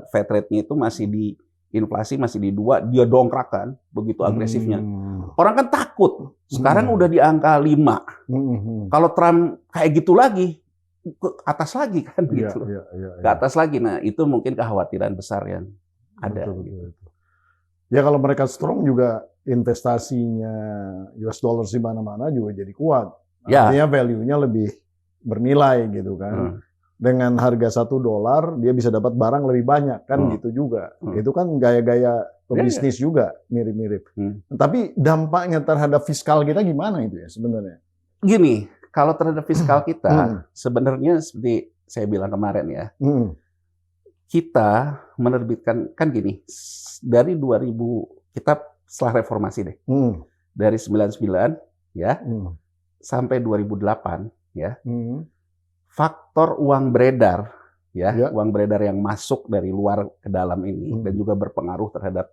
Fed rate-nya itu masih di inflasi masih di 2, dia dongkrak kan, begitu agresifnya. Orang kan takut. Sekarang udah di angka 5. Kalau Trump kayak gitu lagi, ke atas lagi kan gitu. Ke atas lagi. Nah, itu mungkin kekhawatiran besar yang ada. Betul. Ya kalau mereka strong juga investasinya US dollar di mana-mana juga jadi kuat. Artinya value-nya lebih bernilai gitu kan. Dengan harga $1 dia bisa dapat barang lebih banyak kan gitu juga. Itu kan gaya-gaya pebisnis juga mirip-mirip. Tapi dampaknya terhadap fiskal kita gimana itu ya sebenarnya? Gini, kalau terhadap fiskal kita sebenarnya seperti saya bilang kemarin ya. Kita menerbitkan, kan gini, dari 2000, kita setelah reformasi deh, dari 99 ya, sampai 2008 ya, faktor uang beredar ya, uang beredar yang masuk dari luar ke dalam ini dan juga berpengaruh terhadap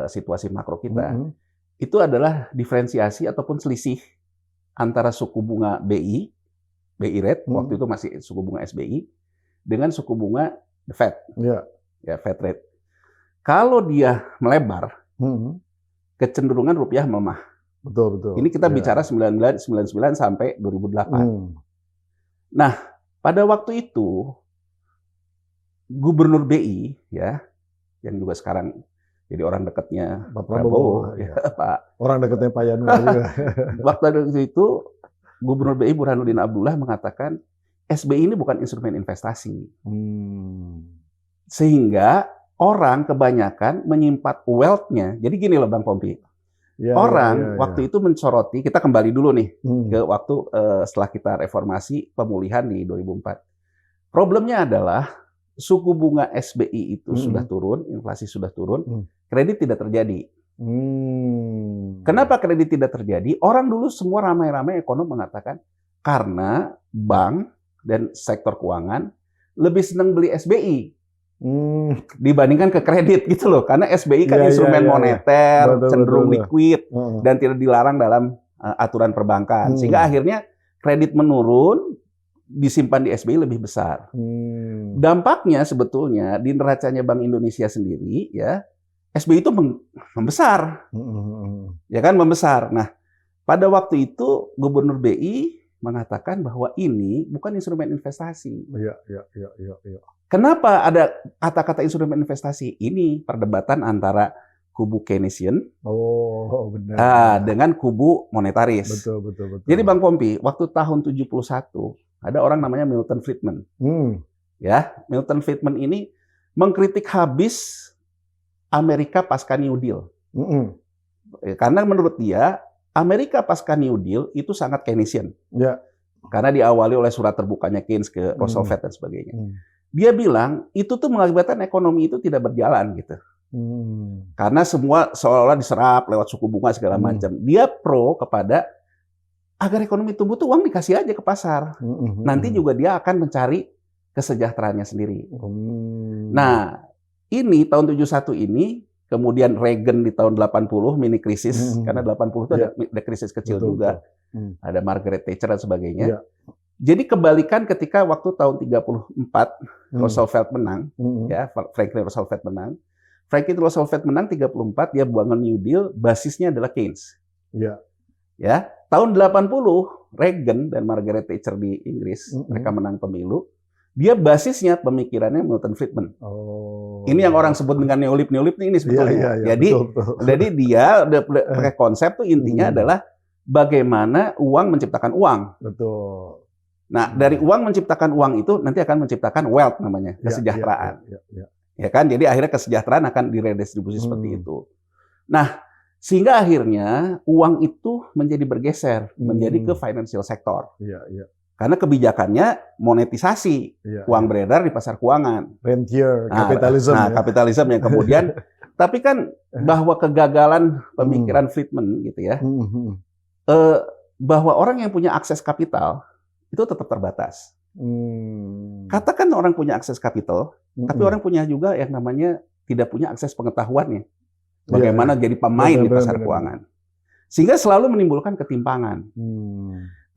situasi makro kita, itu adalah diferensiasi ataupun selisih antara suku bunga BI rate, waktu itu masih suku bunga SBI, dengan suku bunga the Fed, ya Fed rate. Kalau dia melebar, kecenderungan rupiah melemah. Betul. Ini kita bicara 1999 sampai 2008. Nah, pada waktu itu Gubernur BI, ya, yang juga sekarang jadi orang dekatnya Pak Prabowo, ya, Pak. Orang dekatnya Pak Yanuar juga. Waktu itu Gubernur BI Burhanuddin Abdullah mengatakan SBI ini bukan instrumen investasi. Sehingga orang kebanyakan menyimpan wealth-nya. Jadi gini loh Bang Pompi. Waktu itu mensoroti, kita kembali dulu nih ke waktu setelah kita reformasi pemulihan di 2004. Problemnya adalah suku bunga SBI itu sudah turun, inflasi sudah turun, kredit tidak terjadi. Kenapa kredit tidak terjadi? Orang dulu semua ramai-ramai ekonom mengatakan karena bank dan sektor keuangan lebih senang beli SBI dibandingkan ke kredit gitu loh. Karena SBI kan instrumen moneter, cenderung liquid dan tidak dilarang dalam aturan perbankan. Sehingga akhirnya kredit menurun, disimpan di SBI lebih besar. Dampaknya sebetulnya di neracanya Bank Indonesia sendiri, ya SBI itu membesar, ya kan membesar. Nah, pada waktu itu Gubernur BI mengatakan bahwa ini bukan instrumen investasi. Kenapa ada kata-kata instrumen investasi? Ini perdebatan antara kubu Keynesian dengan kubu monetaris. Betul. Jadi Bang Pompi, waktu tahun 71 ada orang namanya Milton Friedman. Ya, Milton Friedman ini mengkritik habis Amerika pasca New Deal. Karena menurut dia Amerika pasca New Deal itu sangat Keynesian. Karena diawali oleh surat terbukanya Keynes ke Roosevelt dan sebagainya. Dia bilang itu tuh mengakibatkan ekonomi itu tidak berjalan gitu. Karena semua seolah-olah diserap lewat suku bunga segala macam. Dia pro kepada agar ekonomi tumbuh tuh uang dikasih aja ke pasar. Nanti juga dia akan mencari kesejahteraannya sendiri. Nah, ini tahun 71 ini, kemudian Reagan di tahun 80 mini krisis, karena 80 itu ada krisis kecil juga. Ada Margaret Thatcher dan sebagainya. Jadi kebalikan ketika waktu tahun 34 Roosevelt menang, ya Franklin Roosevelt menang. Franklin Roosevelt menang 34, dia bangun New Deal, basisnya adalah Keynes. Ya, tahun 80 Reagan dan Margaret Thatcher di Inggris, mereka menang pemilu. Dia basisnya pemikirannya Milton Friedman. Ini yang orang sebut dengan neolib ini sebetulnya. Jadi dia udah pakai konsep tuh intinya adalah bagaimana uang menciptakan uang. Nah, dari uang menciptakan uang itu nanti akan menciptakan wealth namanya, kesejahteraan. Ya kan? Jadi akhirnya kesejahteraan akan diredistribusi seperti itu. Nah, sehingga akhirnya uang itu menjadi bergeser menjadi ke financial sector. Karena kebijakannya monetisasi, uang beredar di pasar keuangan. Rentier, kapitalisme. Kapitalisme yang kemudian, tapi kan bahwa kegagalan pemikiran Friedman gitu ya, bahwa orang yang punya akses kapital itu tetap terbatas. Katakan orang punya akses kapital, tapi orang punya juga yang namanya tidak punya akses pengetahuannya. Bagaimana jadi pemain di pasar keuangan. Sehingga selalu menimbulkan ketimpangan.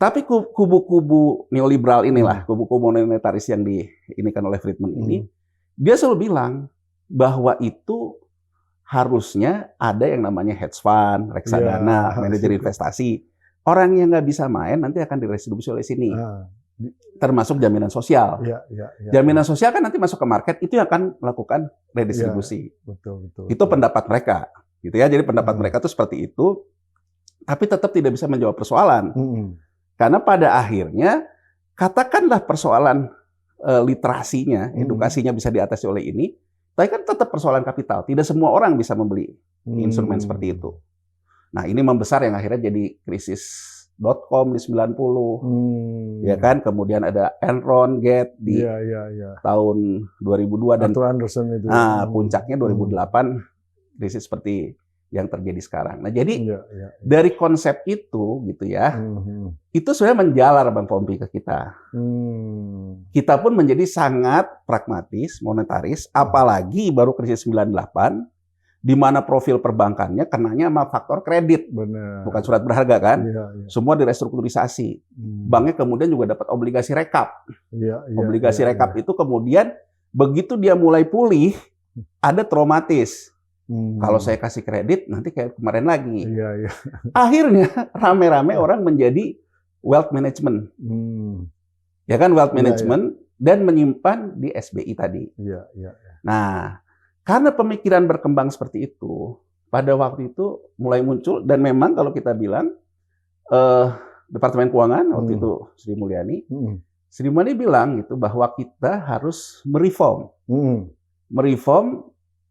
Tapi kubu-kubu neoliberal inilah, kubu-kubu monetaris yang diinikan oleh Friedman ini, dia selalu bilang bahwa itu harusnya ada yang namanya hedge fund, reksadana, manajer investasi. Orang yang nggak bisa main nanti akan direstribusi oleh sini. Termasuk jaminan sosial. Jaminan sosial kan nanti masuk ke market, itu yang akan melakukan redistribusi. Itu pendapat mereka. Gitu ya. Jadi pendapat mereka itu seperti itu, tapi tetap tidak bisa menjawab persoalan. Karena pada akhirnya, katakanlah persoalan literasinya, edukasinya bisa diatasi oleh ini, tapi kan tetap persoalan kapital. Tidak semua orang bisa membeli instrumen seperti itu. Nah, ini membesar yang akhirnya jadi krisis .com di 90, ya kan? Kemudian ada Enron Gate di tahun 2002 dan Anderson itu. Puncaknya 2008 krisis seperti yang terjadi sekarang. Nah, jadi dari konsep itu gitu ya, itu sebenarnya menjalar Bang Pompi ke kita. Kita pun menjadi sangat pragmatis, monetaris, apalagi baru krisis 98 di mana profil perbankannya kenanya sama faktor kredit, Benar. bukan surat berharga kan? Iya, iya. Semua direstrukturisasi. Banknya kemudian juga dapat obligasi rekap. Iya, iya, Obligasi iya, rekap iya. itu kemudian begitu dia mulai pulih, ada traumatis. Kalau saya kasih kredit, nanti kayak kemarin lagi. Iya, iya. Akhirnya rame-rame orang menjadi wealth management. Ya kan, wealth Iya, management dan menyimpan di SBI tadi. Iya, iya. Nah, karena pemikiran berkembang seperti itu, pada waktu itu mulai muncul, dan memang kalau kita bilang, Departemen Keuangan, waktu itu Sri Mulyani, Sri Mulyani bilang gitu bahwa kita harus mereform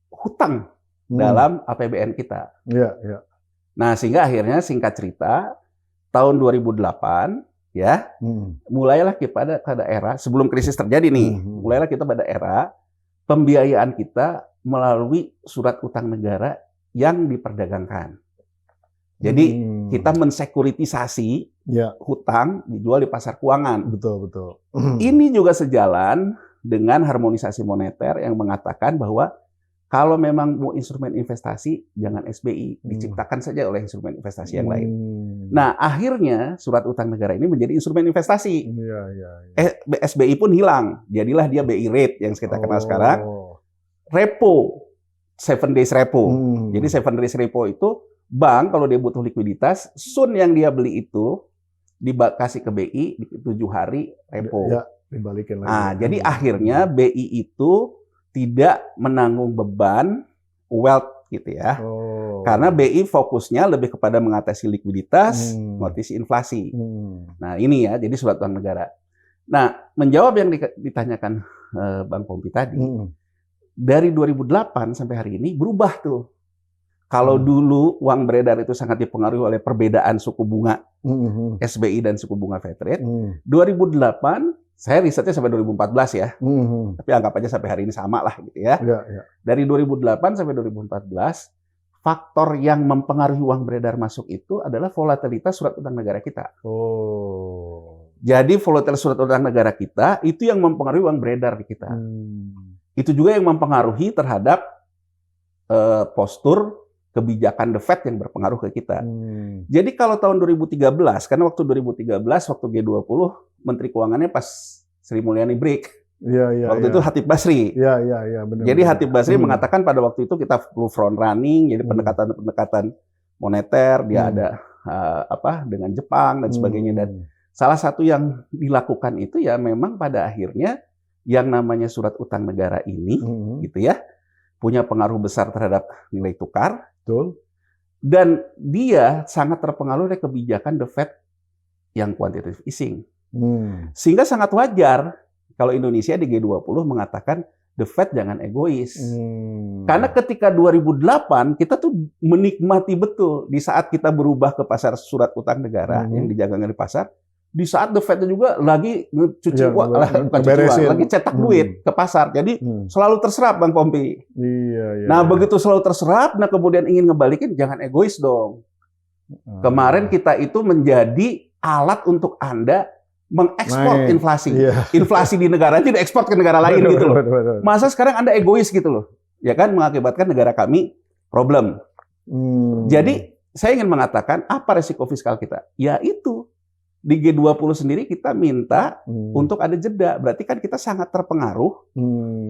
hutang dalam APBN kita. Iya, iya. Nah, sehingga akhirnya singkat cerita, tahun 2008, ya, mulailah kita pada era, sebelum krisis terjadi nih, mulailah kita pada era pembiayaan kita melalui surat utang negara yang diperdagangkan. Jadi kita mensekuritisasi hutang dijual di pasar keuangan. Betul, betul. Ini juga sejalan dengan harmonisasi moneter yang mengatakan bahwa kalau memang mau instrumen investasi, jangan SBI, diciptakan saja oleh instrumen investasi yang lain. Nah, akhirnya surat utang negara ini menjadi instrumen investasi. Iya, iya. SBI pun hilang, jadilah dia BI rate yang kita kenal sekarang. Repo, 7 days repo. Jadi 7 days repo itu bank kalau dia butuh likuiditas, sun yang dia beli itu dikasih ke BI di 7 hari repo. Ya, dibalikin lagi. Nah, jadi akhirnya BI itu tidak menanggung beban wealth gitu ya. Karena BI fokusnya lebih kepada mengatasi likuiditas, mengatasi inflasi. Nah, ini ya, jadi surat utang negara. Nah, menjawab yang ditanyakan Bang Pompi tadi, dari 2008 sampai hari ini berubah tuh. Kalau dulu uang beredar itu sangat dipengaruhi oleh perbedaan suku bunga SBI dan suku bunga Fed rate. 2008, saya risetnya sampai 2014 ya. Tapi anggap aja sampai hari ini sama lah gitu ya. Dari 2008 sampai 2014, faktor yang mempengaruhi uang beredar masuk itu adalah volatilitas surat utang negara kita. Jadi volatilitas surat utang negara kita itu yang mempengaruhi uang beredar di kita. Itu juga yang mempengaruhi terhadap postur kebijakan The Fed yang berpengaruh ke kita. Jadi kalau tahun 2013, karena waktu 2013 waktu G20 Menteri Keuangannya pas Sri Mulyani break. Waktu itu Hatib Basri. Benar. Jadi Hatib Basri mengatakan pada waktu itu kita perlu front running, jadi pendekatan moneter, dia ada dengan Jepang dan sebagainya. Dan salah satu yang dilakukan itu ya memang pada akhirnya yang namanya surat utang negara ini, gitu ya, punya pengaruh besar terhadap nilai tukar. Betul. Dan dia sangat terpengaruh oleh kebijakan The Fed yang quantitative easing. Sehingga sangat wajar kalau Indonesia di G20 mengatakan The Fed jangan egois. Karena ketika 2008 kita tuh menikmati betul di saat kita berubah ke pasar surat utang negara yang dijaga di pasar. Di saat The Fed juga lagi cuci uang, lagi cetak duit ke pasar. Jadi selalu terserap Bang Pompi. Nah, begitu selalu terserap, nah kemudian ingin ngebalikin, jangan egois dong. Kemarin kita itu menjadi alat untuk Anda mengekspor inflasi. Inflasi di negara itu diekspor ke negara lain gitu loh. Masa sekarang Anda egois gitu loh. Ya kan, mengakibatkan negara kami problem. Jadi, saya ingin mengatakan, apa resiko fiskal kita? Ya itu. Di G20 sendiri kita minta untuk ada jeda. Berarti kan kita sangat terpengaruh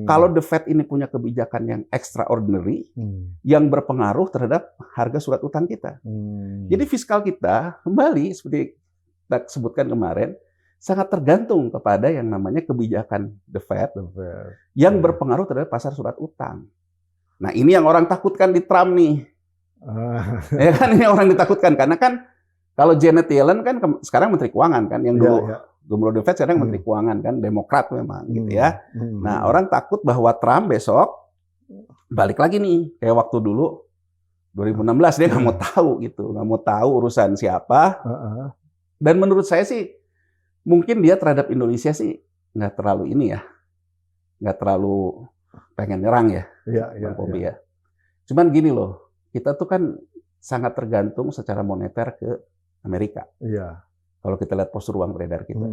kalau The Fed ini punya kebijakan yang extraordinary, yang berpengaruh terhadap harga surat utang kita. Jadi fiskal kita kembali seperti kita sebutkan kemarin, sangat tergantung kepada yang namanya kebijakan The Fed yang berpengaruh terhadap pasar surat utang. Nah, ini yang orang takutkan di Trump nih. Ya kan, ini orang ditakutkan karena kan kalau Janet Yellen kan sekarang Menteri Keuangan kan, yang dulu Gubernur The Fed sekarang Menteri Keuangan kan, Demokrat memang gitu ya. Nah, orang takut bahwa Trump besok balik lagi nih kayak waktu dulu 2016 dia nggak mau tahu gitu, nggak mau tahu urusan siapa. Dan menurut saya sih mungkin dia terhadap Indonesia sih nggak terlalu ini ya, nggak terlalu pengen nyerang ya, Bang Pompi ya. Cuman gini loh, kita tuh kan sangat tergantung secara moneter ke Amerika. Kalau kita lihat postur uang beredar kita.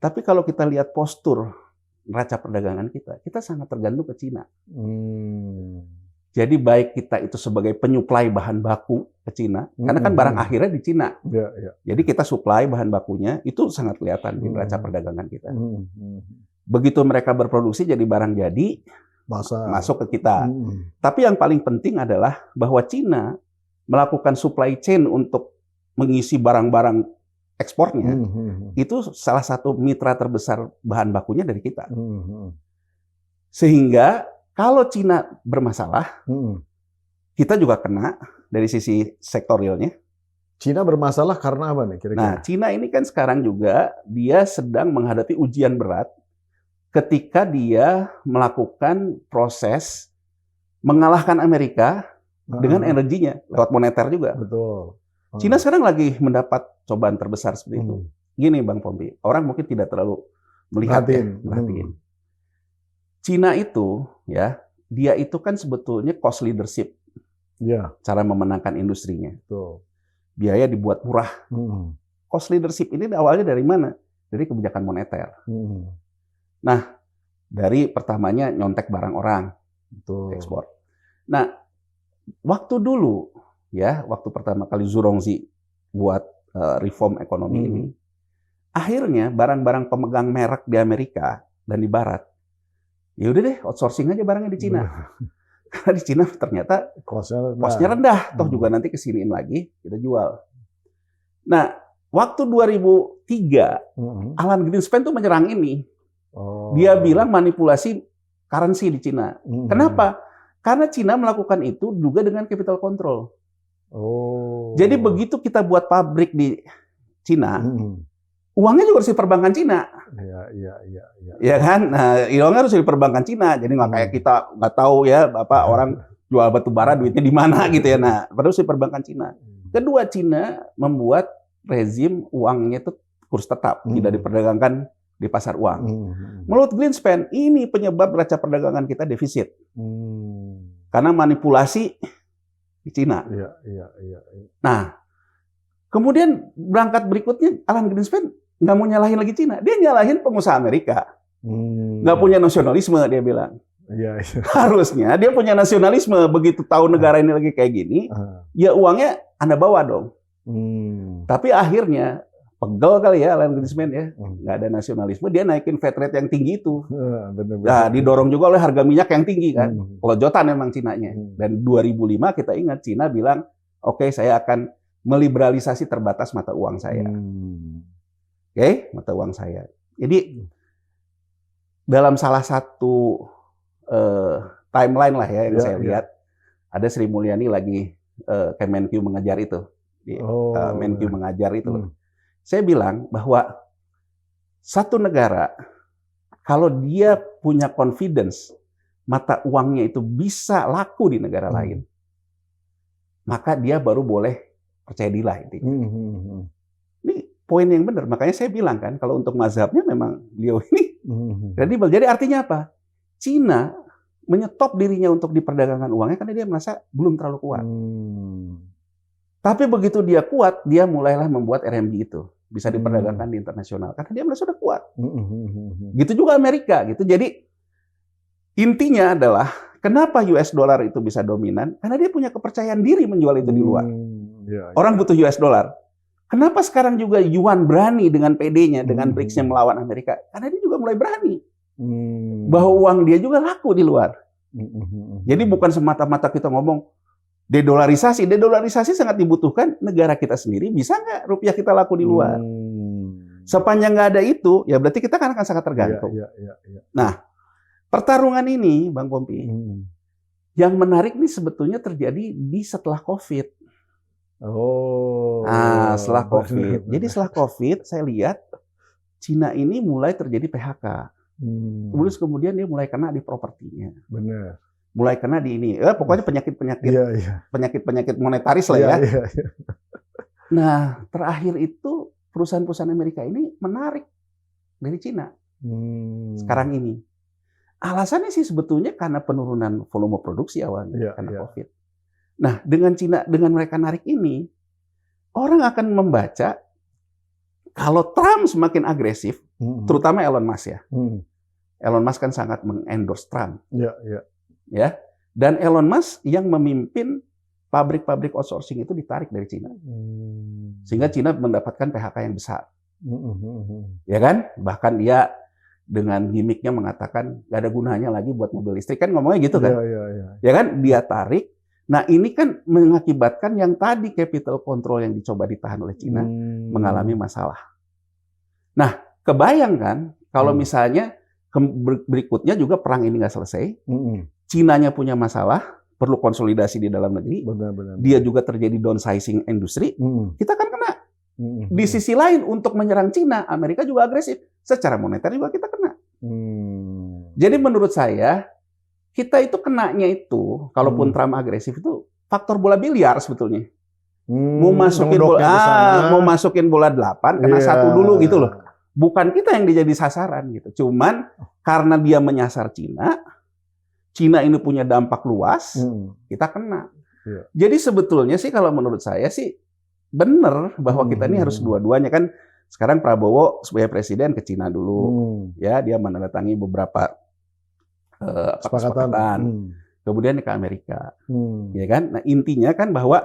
Tapi kalau kita lihat postur neraca perdagangan kita sangat tergantung ke Cina. Jadi baik kita itu sebagai penyuplai bahan baku ke Cina, karena kan barang akhirnya di Cina. Jadi kita suplai bahan bakunya, itu sangat kelihatan di neraca perdagangan kita. Begitu mereka berproduksi jadi barang jadi, masuk ke kita. Tapi yang paling penting adalah bahwa Cina melakukan supply chain untuk mengisi barang-barang ekspornya, itu salah satu mitra terbesar bahan bakunya dari kita. Sehingga kalau Cina bermasalah, kita juga kena dari sisi sektorialnya. Cina bermasalah karena apa nih kira-kira? Nah, Cina ini kan sekarang juga dia sedang menghadapi ujian berat ketika dia melakukan proses mengalahkan Amerika dengan energinya lewat moneter juga. Betul. Cina sekarang lagi mendapat cobaan terbesar seperti itu. Gini Bang Pompi, orang mungkin tidak terlalu melihat merhatiin. Cina itu ya, dia itu kan sebetulnya cost leadership. Ya. Cara memenangkan industrinya. Betul. Biaya dibuat murah. Cost leadership ini awalnya dari mana? Dari kebijakan moneter. Nah, dari pertamanya nyontek barang orang, ekspor. Nah, waktu dulu ya, waktu pertama kali Zhurongzi buat reform ekonomi ini, akhirnya barang-barang pemegang merek di Amerika dan di Barat, ya udah deh outsourcing aja barangnya di Cina. Karena di Cina ternyata cost-nya rendah, toh juga nanti kesiniin lagi kita jual. Nah, waktu 2003 Alan Greenspan tuh menyerang ini. Dia bilang manipulasi currency di Cina. Kenapa? Karena Cina melakukan itu juga dengan capital control. Jadi begitu kita buat pabrik di Cina, uangnya juga harus di perbankan Cina. Iya kan? Nah, uangnya harus di perbankan Cina. Jadi nggak kayak kita nggak tahu ya, orang jual batu bara duitnya di mana gitu ya. Nah, harus di perbankan Cina. Kedua, Cina membuat rezim uangnya itu kurs tetap, tidak diperdagangkan di pasar uang. Menurut Greenspan, ini penyebab neraca perdagangan kita defisit. Karena manipulasi di Cina. Nah, kemudian berangkat berikutnya, Alan Greenspan nggak mau nyalahin lagi Cina. Dia nyalahin pengusaha Amerika. Nggak punya nasionalisme, dia bilang. Harusnya dia punya nasionalisme. Begitu tahu negara ini lagi kayak gini, ya uangnya Anda bawa dong. Tapi akhirnya, pegel kali ya Alan Greenspan ya, nggak ada nasionalisme, dia naikin Fed rate yang tinggi itu. Nah, didorong juga oleh harga minyak yang tinggi kan. Kelojotan memang Cinanya. Dan 2005 kita ingat Cina bilang, oke, saya akan meliberalisasi terbatas mata uang saya. Oke, mata uang saya. Jadi dalam salah satu timeline lah ya yang saya lihat, ada Sri Mulyani lagi Kemenkyu mengajar itu. Menkyu mengajar itu. Saya bilang bahwa satu negara kalau dia punya confidence mata uangnya itu bisa laku di negara lain, maka dia baru boleh percaya diri lah intinya. Ini poin yang benar. Makanya saya bilang kan, kalau untuk mazhabnya memang beliau ini kredibel. Jadi artinya apa? Cina menyetop dirinya untuk diperdagangkan uangnya karena dia merasa belum terlalu kuat. Tapi begitu dia kuat, dia mulailah membuat RMB itu bisa diperdagangkan di internasional karena dia merasa sudah kuat. Gitu juga Amerika gitu. Jadi intinya adalah kenapa US dollar itu bisa dominan? Karena dia punya kepercayaan diri menjual itu di luar. Orang butuh US dollar. Kenapa sekarang juga Yuan berani dengan PD-nya, dengan BRICS-nya melawan Amerika? Karena dia juga mulai berani bahwa uang dia juga laku di luar. Jadi bukan semata-mata kita ngomong dedolarisasi. Dedolarisasi sangat dibutuhkan negara kita sendiri. Bisa nggak rupiah kita laku di luar? Sepanjang nggak ada itu, ya berarti kita kan akan sangat tergantung. Nah, pertarungan ini, Bang Pompi, yang menarik nih sebetulnya terjadi di setelah COVID. Setelah COVID. Jadi setelah COVID, saya lihat Cina ini mulai terjadi PHK. Kemudian dia mulai kena di propertinya. Benar. Mulai kena di ini, pokoknya penyakit monetaris lah ya. Nah, terakhir itu perusahaan-perusahaan Amerika ini menarik dari Cina sekarang ini. Alasannya sih sebetulnya karena penurunan volume produksi awalnya karena COVID. Nah, dengan Cina, dengan mereka narik ini, orang akan membaca kalau Trump semakin agresif, terutama Elon Musk ya. Elon Musk kan sangat mengendorse Trump. Ya, Dan Elon Musk yang memimpin pabrik-pabrik outsourcing itu ditarik dari Cina. Sehingga Cina mendapatkan PHK yang besar. Ya kan? Bahkan dia dengan gimmicknya mengatakan nggak ada gunanya lagi buat mobil listrik. Kan ngomongnya gitu kan? Ya kan? Dia tarik. Nah ini kan mengakibatkan yang tadi capital control yang dicoba ditahan oleh Cina mengalami masalah. Nah kebayangkan kalau misalnya berikutnya juga perang ini nggak selesai, Cinanya punya masalah, perlu konsolidasi di dalam negeri, dia juga terjadi downsizing industri, kita kan kena. Di sisi lain untuk menyerang Cina, Amerika juga agresif. Secara moneter juga kita kena. Jadi menurut saya, kita itu kenanya itu, kalaupun Trump agresif itu faktor bola biliar sebetulnya. Mau masukin bola 8, kena 1 dulu gitu loh. Bukan kita yang dijadi sasaran gitu. Cuman karena dia menyasar Cina ini punya dampak luas, kita kena. Jadi sebetulnya sih kalau menurut saya sih benar bahwa kita ini harus dua-duanya kan. Sekarang Prabowo sebagai presiden ke Cina dulu, ya dia menandatangani beberapa kesepakatan. Kemudian ke Amerika, ya kan. Nah intinya kan bahwa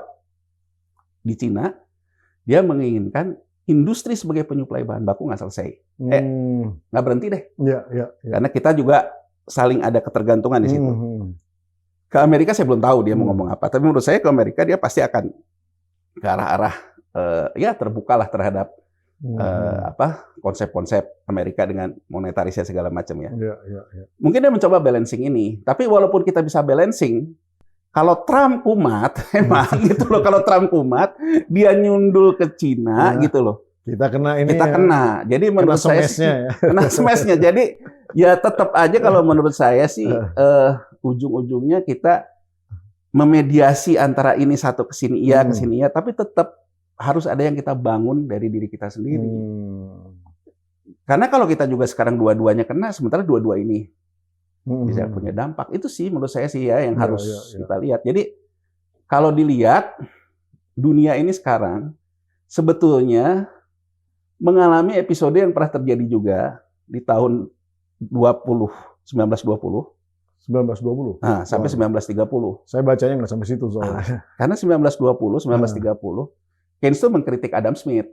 di Cina dia menginginkan industri sebagai penyuplai bahan baku nggak selesai, nggak berhenti deh. Karena kita juga saling ada ketergantungan di situ. Ke Amerika saya belum tahu dia mau ngomong apa, tapi menurut saya ke Amerika dia pasti akan ke arah-arah ya terbukalah terhadap konsep-konsep Amerika dengan monetarisnya segala macam ya. Mungkin dia mencoba balancing ini, tapi walaupun kita bisa balancing, kalau Trump kumat, emang gitu loh. Kalau Trump kumat, dia nyundul ke Cina gitu loh. Kita kena ini. Kita kena. Jadi menurut saya kena smashnya. Jadi ya tetap aja kalau menurut saya sih ujung-ujungnya kita memediasi antara ini satu ke sini iya, tapi tetap harus ada yang kita bangun dari diri kita sendiri. Karena kalau kita juga sekarang dua-duanya kena, sementara dua-dua ini bisa punya dampak. Itu sih menurut saya sih ya yang harus kita lihat. Jadi kalau dilihat dunia ini sekarang sebetulnya mengalami episode yang pernah terjadi juga di tahun 1920. Nah, sampai 1930. Saya bacanya nggak sampai situ soalnya. Karena 1920, 1930 Keynes itu mengkritik Adam Smith.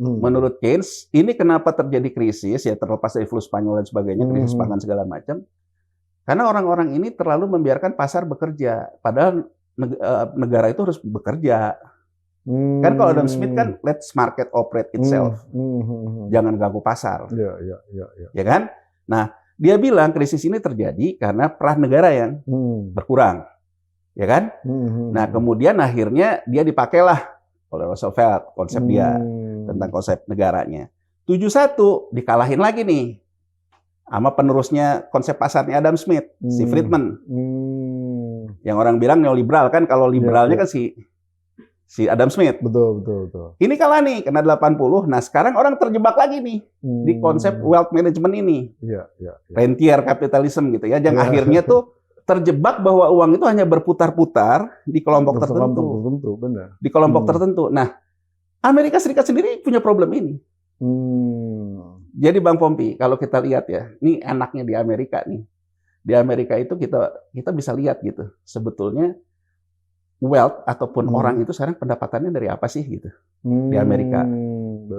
Menurut Keynes, ini kenapa terjadi krisis, ya terlepas dari flu Spanyol dan sebagainya, krisis pangan segala macam. Karena orang-orang ini terlalu membiarkan pasar bekerja, padahal negara itu harus bekerja. Kan kalau Adam Smith kan, let's market operate itself. Jangan ganggu pasar. Ya kan? Nah, dia bilang krisis ini terjadi karena peran negara yang berkurang. Ya kan? Nah, kemudian akhirnya dia dipakailah oleh Roosevelt konsep dia tentang konsep negaranya. 71 dikalahin lagi nih sama penerusnya konsep pasarnya Adam Smith, si Friedman. Yang orang bilang neoliberal kan, kalau liberalnya kan si Adam Smith. Betul. Ini kalah nih, kena 80. Nah, sekarang orang terjebak lagi nih di konsep wealth management ini. Rentier capitalism gitu ya. Yang akhirnya tuh terjebak bahwa uang itu hanya berputar-putar di kelompok tertentu. Benar. Di kelompok tertentu. Nah, Amerika Serikat sendiri punya problem ini. Jadi Bang Pompi, kalau kita lihat ya, ini enaknya di Amerika nih. Di Amerika itu kita bisa lihat gitu. Sebetulnya wealth ataupun orang itu sekarang pendapatannya dari apa sih gitu. Di Amerika.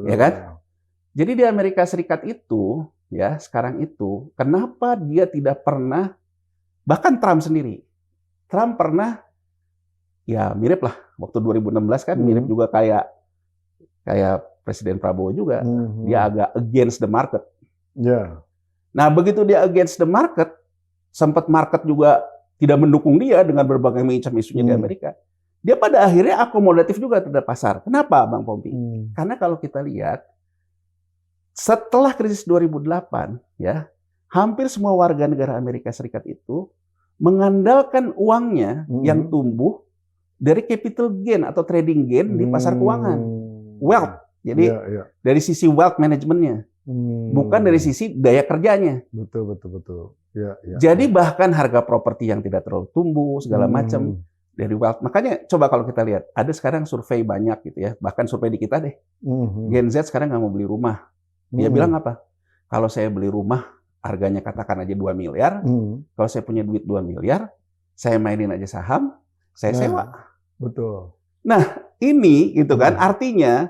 Ya kan? Jadi di Amerika Serikat itu ya, sekarang itu kenapa dia tidak pernah, bahkan Trump sendiri. Trump pernah ya mirip lah waktu 2016 kan mirip juga kayak Presiden Prabowo juga. Dia agak against the market. Nah, begitu dia against the market, sempat market juga tidak mendukung dia dengan berbagai macam isunya di Amerika. Dia pada akhirnya akomodatif juga terhadap pasar. Kenapa, Bang Pompi? Karena kalau kita lihat setelah krisis 2008 ya, hampir semua warga negara Amerika Serikat itu mengandalkan uangnya yang tumbuh dari capital gain atau trading gain di pasar keuangan. Wealth. Jadi dari sisi wealth manajemennya. Bukan dari sisi daya kerjanya. Betul. Jadi bahkan harga properti yang tidak terlalu tumbuh, segala macam dari wealth. Makanya coba kalau kita lihat, ada sekarang survei banyak gitu ya. Bahkan survei di kita deh. Gen Z sekarang nggak mau beli rumah. Dia bilang apa? Kalau saya beli rumah, harganya katakan aja 2 miliar. Kalau saya punya duit 2 miliar, saya mainin aja saham, saya sewa. Betul. Nah, ini gitu kan artinya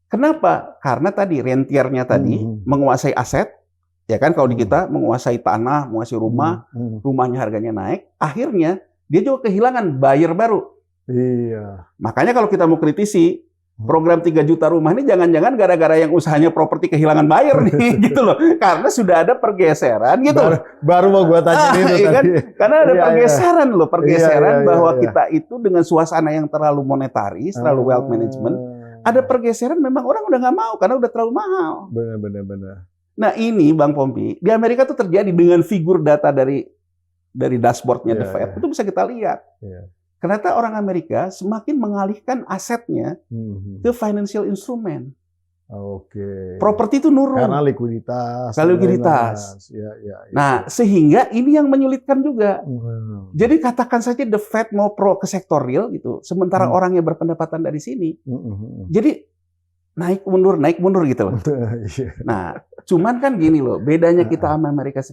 kenapa? Karena tadi rentiernya tadi menguasai aset, ya kan kalau di kita menguasai tanah, menguasai rumah, rumahnya harganya naik, akhirnya dia juga kehilangan buyer baru. Iya. Makanya kalau kita mau kritisi program 3 juta rumah ini jangan-jangan gara-gara yang usahanya properti kehilangan buyer nih gitu loh. Karena sudah ada pergeseran gitu. Baru mau gua tanya itu iya kan? tadi. Karena ada pergeseran loh, pergeseran Iya, bahwa iya. kita itu dengan suasana yang terlalu monetaris, terlalu wealth management, ada pergeseran memang orang udah nggak mau karena udah terlalu mahal. Benar. Nah ini Bang Pompi, di Amerika tuh terjadi dengan figur data dari dashboardnya The Fed, itu bisa kita lihat. Ternyata orang Amerika semakin mengalihkan asetnya ke financial instrument. Oke. Properti itu nurun. Karena likuiditas. Ya. Nah, sehingga ini yang menyulitkan juga. Jadi katakan saja The Fed mau pro ke sektor real gitu, sementara orang yang berpendapatan dari sini. Jadi naik mundur gitu loh. Nah, cuman kan gini loh, bedanya kita sama Amerika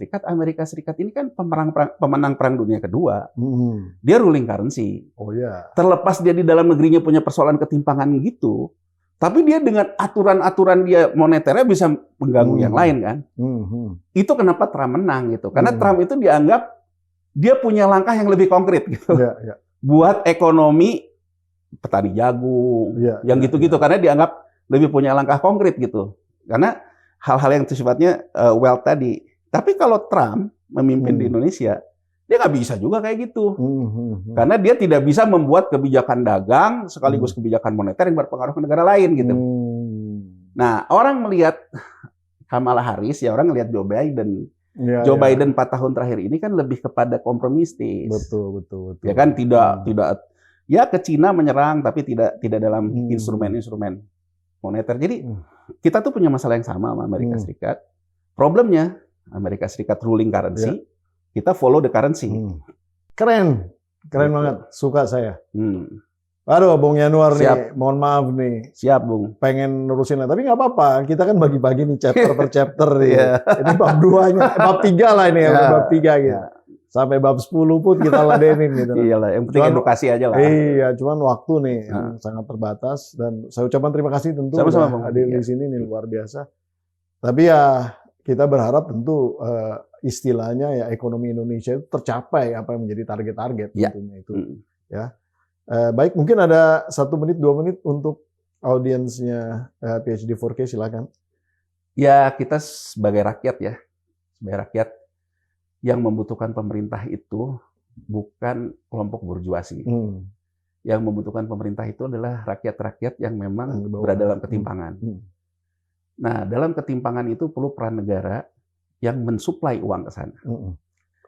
Serikat ini kan pemenang perang dunia kedua. Dia ruling currency. Oh ya. Terlepas dia di dalam negerinya punya persoalan ketimpangan gitu, tapi dia dengan aturan-aturan dia moneternya bisa mengganggu yang lain kan. Itu kenapa Trump menang gitu. Karena Trump itu dianggap dia punya langkah yang lebih konkret gitu. Buat ekonomi petani jagung, yang gitu-gitu karena dianggap lebih punya langkah konkret gitu. Karena hal-hal yang sifatnya wealth tadi. Tapi kalau Trump memimpin di Indonesia, dia nggak bisa juga kayak gitu. Karena dia tidak bisa membuat kebijakan dagang sekaligus kebijakan moneter yang berpengaruh ke negara lain gitu. Nah, orang melihat Kamala Harris, ya orang melihat Joe Biden. Joe Biden 4 tahun terakhir ini kan lebih kepada kompromistis. Betul. Ya kan tidak ya ke Cina menyerang tapi tidak dalam instrumen-instrumen moneter. Jadi kita tuh punya masalah yang sama sama Amerika Serikat. Problemnya Amerika Serikat ruling currency, kita follow the currency. Keren banget. Suka saya. Aduh, Bung Yanuar nih, mohon maaf nih. Siap, Bung. Pengen nerusin lah, tapi nggak apa-apa. Kita kan bagi-bagi nih chapter per chapter nih. Ini bab 2-nya, bab 3 lah ini ya, bab 3 gitu. Sampai bab 10 pun kita ladenin gitu. Iyalah, yang penting edukasi aja lah. Iya, cuman waktu nih yang sangat terbatas dan saya ucapkan terima kasih tentu sama-sama hadir di sini nih luar biasa. Tapi ya kita berharap tentu istilahnya ya ekonomi Indonesia itu tercapai apa yang menjadi target-target tentunya itu. Ya. Baik, mungkin ada 1 menit 2 menit untuk audiensnya PhD 4K, silakan. Ya, kita sebagai rakyat ya. Sebagai rakyat yang membutuhkan pemerintah itu bukan kelompok burjuasi. Yang membutuhkan pemerintah itu adalah rakyat-rakyat yang memang berada dalam ketimpangan. Nah, dalam ketimpangan itu perlu peran negara yang mensuplai uang ke sana.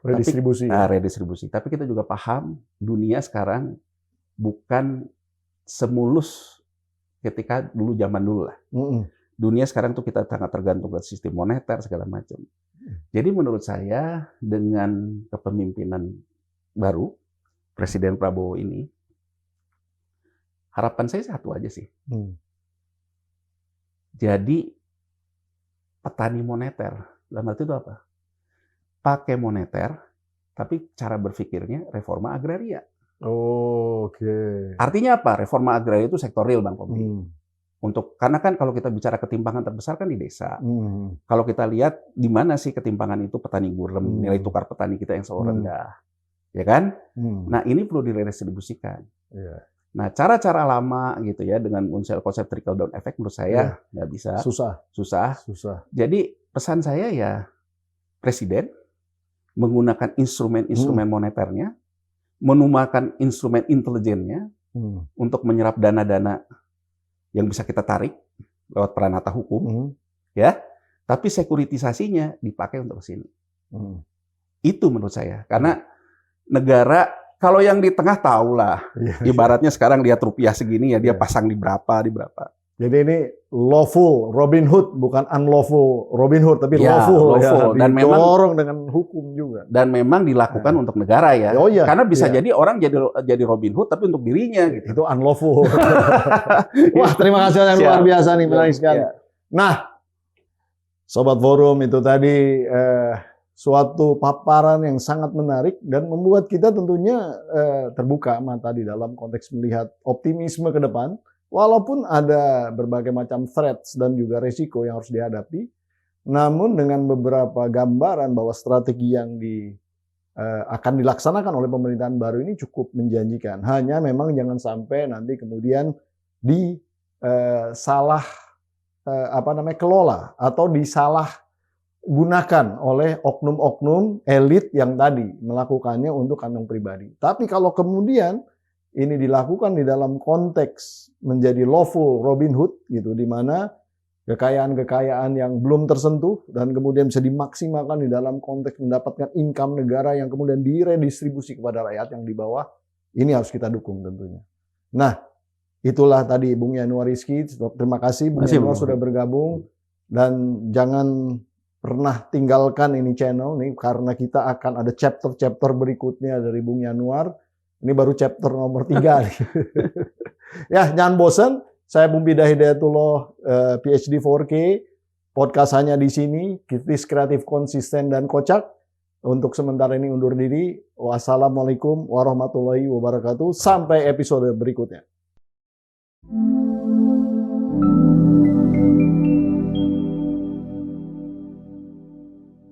Redistribusi. Redistribusi. Tapi kita juga paham dunia sekarang bukan semulus ketika dulu zaman dulu lah. Dunia sekarang tuh kita sangat tergantung ke sistem moneter segala macam. Jadi menurut saya dengan kepemimpinan baru Presiden Prabowo ini, harapan saya satu aja sih. Jadi petani moneter, dalam arti itu apa? Pakai moneter, tapi cara berpikirnya reforma agraria. Oke. Artinya apa? Reforma agraria itu sektor real, Bang Pompi. Karena kan kalau kita bicara ketimpangan terbesar kan di desa. Kalau kita lihat di mana sih ketimpangan itu petani gurem, nilai tukar petani kita yang selalu rendah, ya kan? Nah ini perlu diredistribusikan. Nah cara-cara lama gitu ya dengan konsep trickle down effect menurut saya nggak bisa. Susah. Jadi pesan saya ya Presiden menggunakan instrumen-instrumen moneternya, menggunakan instrumen intelijennya untuk menyerap dana-dana yang bisa kita tarik lewat peranata hukum, ya. Tapi sekuritisasinya dipakai untuk kesini. Itu menurut saya, karena negara kalau yang di tengah tahulah, ibaratnya sekarang lihat rupiah segini ya dia pasang di berapa. Jadi ini lawful Robin Hood, bukan unlawful Robin Hood, tapi lawful ya. Dan memang dengan hukum juga. Dan memang dilakukan untuk negara ya. Karena bisa jadi orang jadi Robin Hood tapi untuk dirinya gitu. Itu unlawful. Wah, terima kasih yang luar biasa nih, menarik sekali. Nah, Sobat Forum itu tadi suatu paparan yang sangat menarik dan membuat kita tentunya terbuka mata di dalam konteks melihat optimisme ke depan. Walaupun ada berbagai macam threats dan juga resiko yang harus dihadapi, namun dengan beberapa gambaran bahwa strategi yang akan dilaksanakan oleh pemerintahan baru ini cukup menjanjikan. Hanya memang jangan sampai nanti kemudian kelola atau disalah gunakan oleh oknum-oknum elit yang tadi melakukannya untuk kantong pribadi. Tapi kalau kemudian ini dilakukan di dalam konteks menjadi lawful Robin Hood gitu, di mana kekayaan-kekayaan yang belum tersentuh dan kemudian bisa dimaksimalkan di dalam konteks mendapatkan income negara yang kemudian diredistribusi kepada rakyat yang di bawah, ini harus kita dukung tentunya. Nah, itulah tadi Bung Yanuar Rizky. Terima kasih Bung Yanuar sudah bergabung, dan jangan pernah tinggalkan ini channel nih, karena kita akan ada chapter-chapter berikutnya dari Bung Yanuar. Ini baru chapter nomor 3. Ya, jangan bosan. Saya Bung Bidah Hidayatullah, PhD 4K. Podcast hanya di sini. Kritis, kreatif, konsisten, dan kocak. Untuk sementara ini undur diri. Wassalamualaikum warahmatullahi wabarakatuh. Sampai episode berikutnya.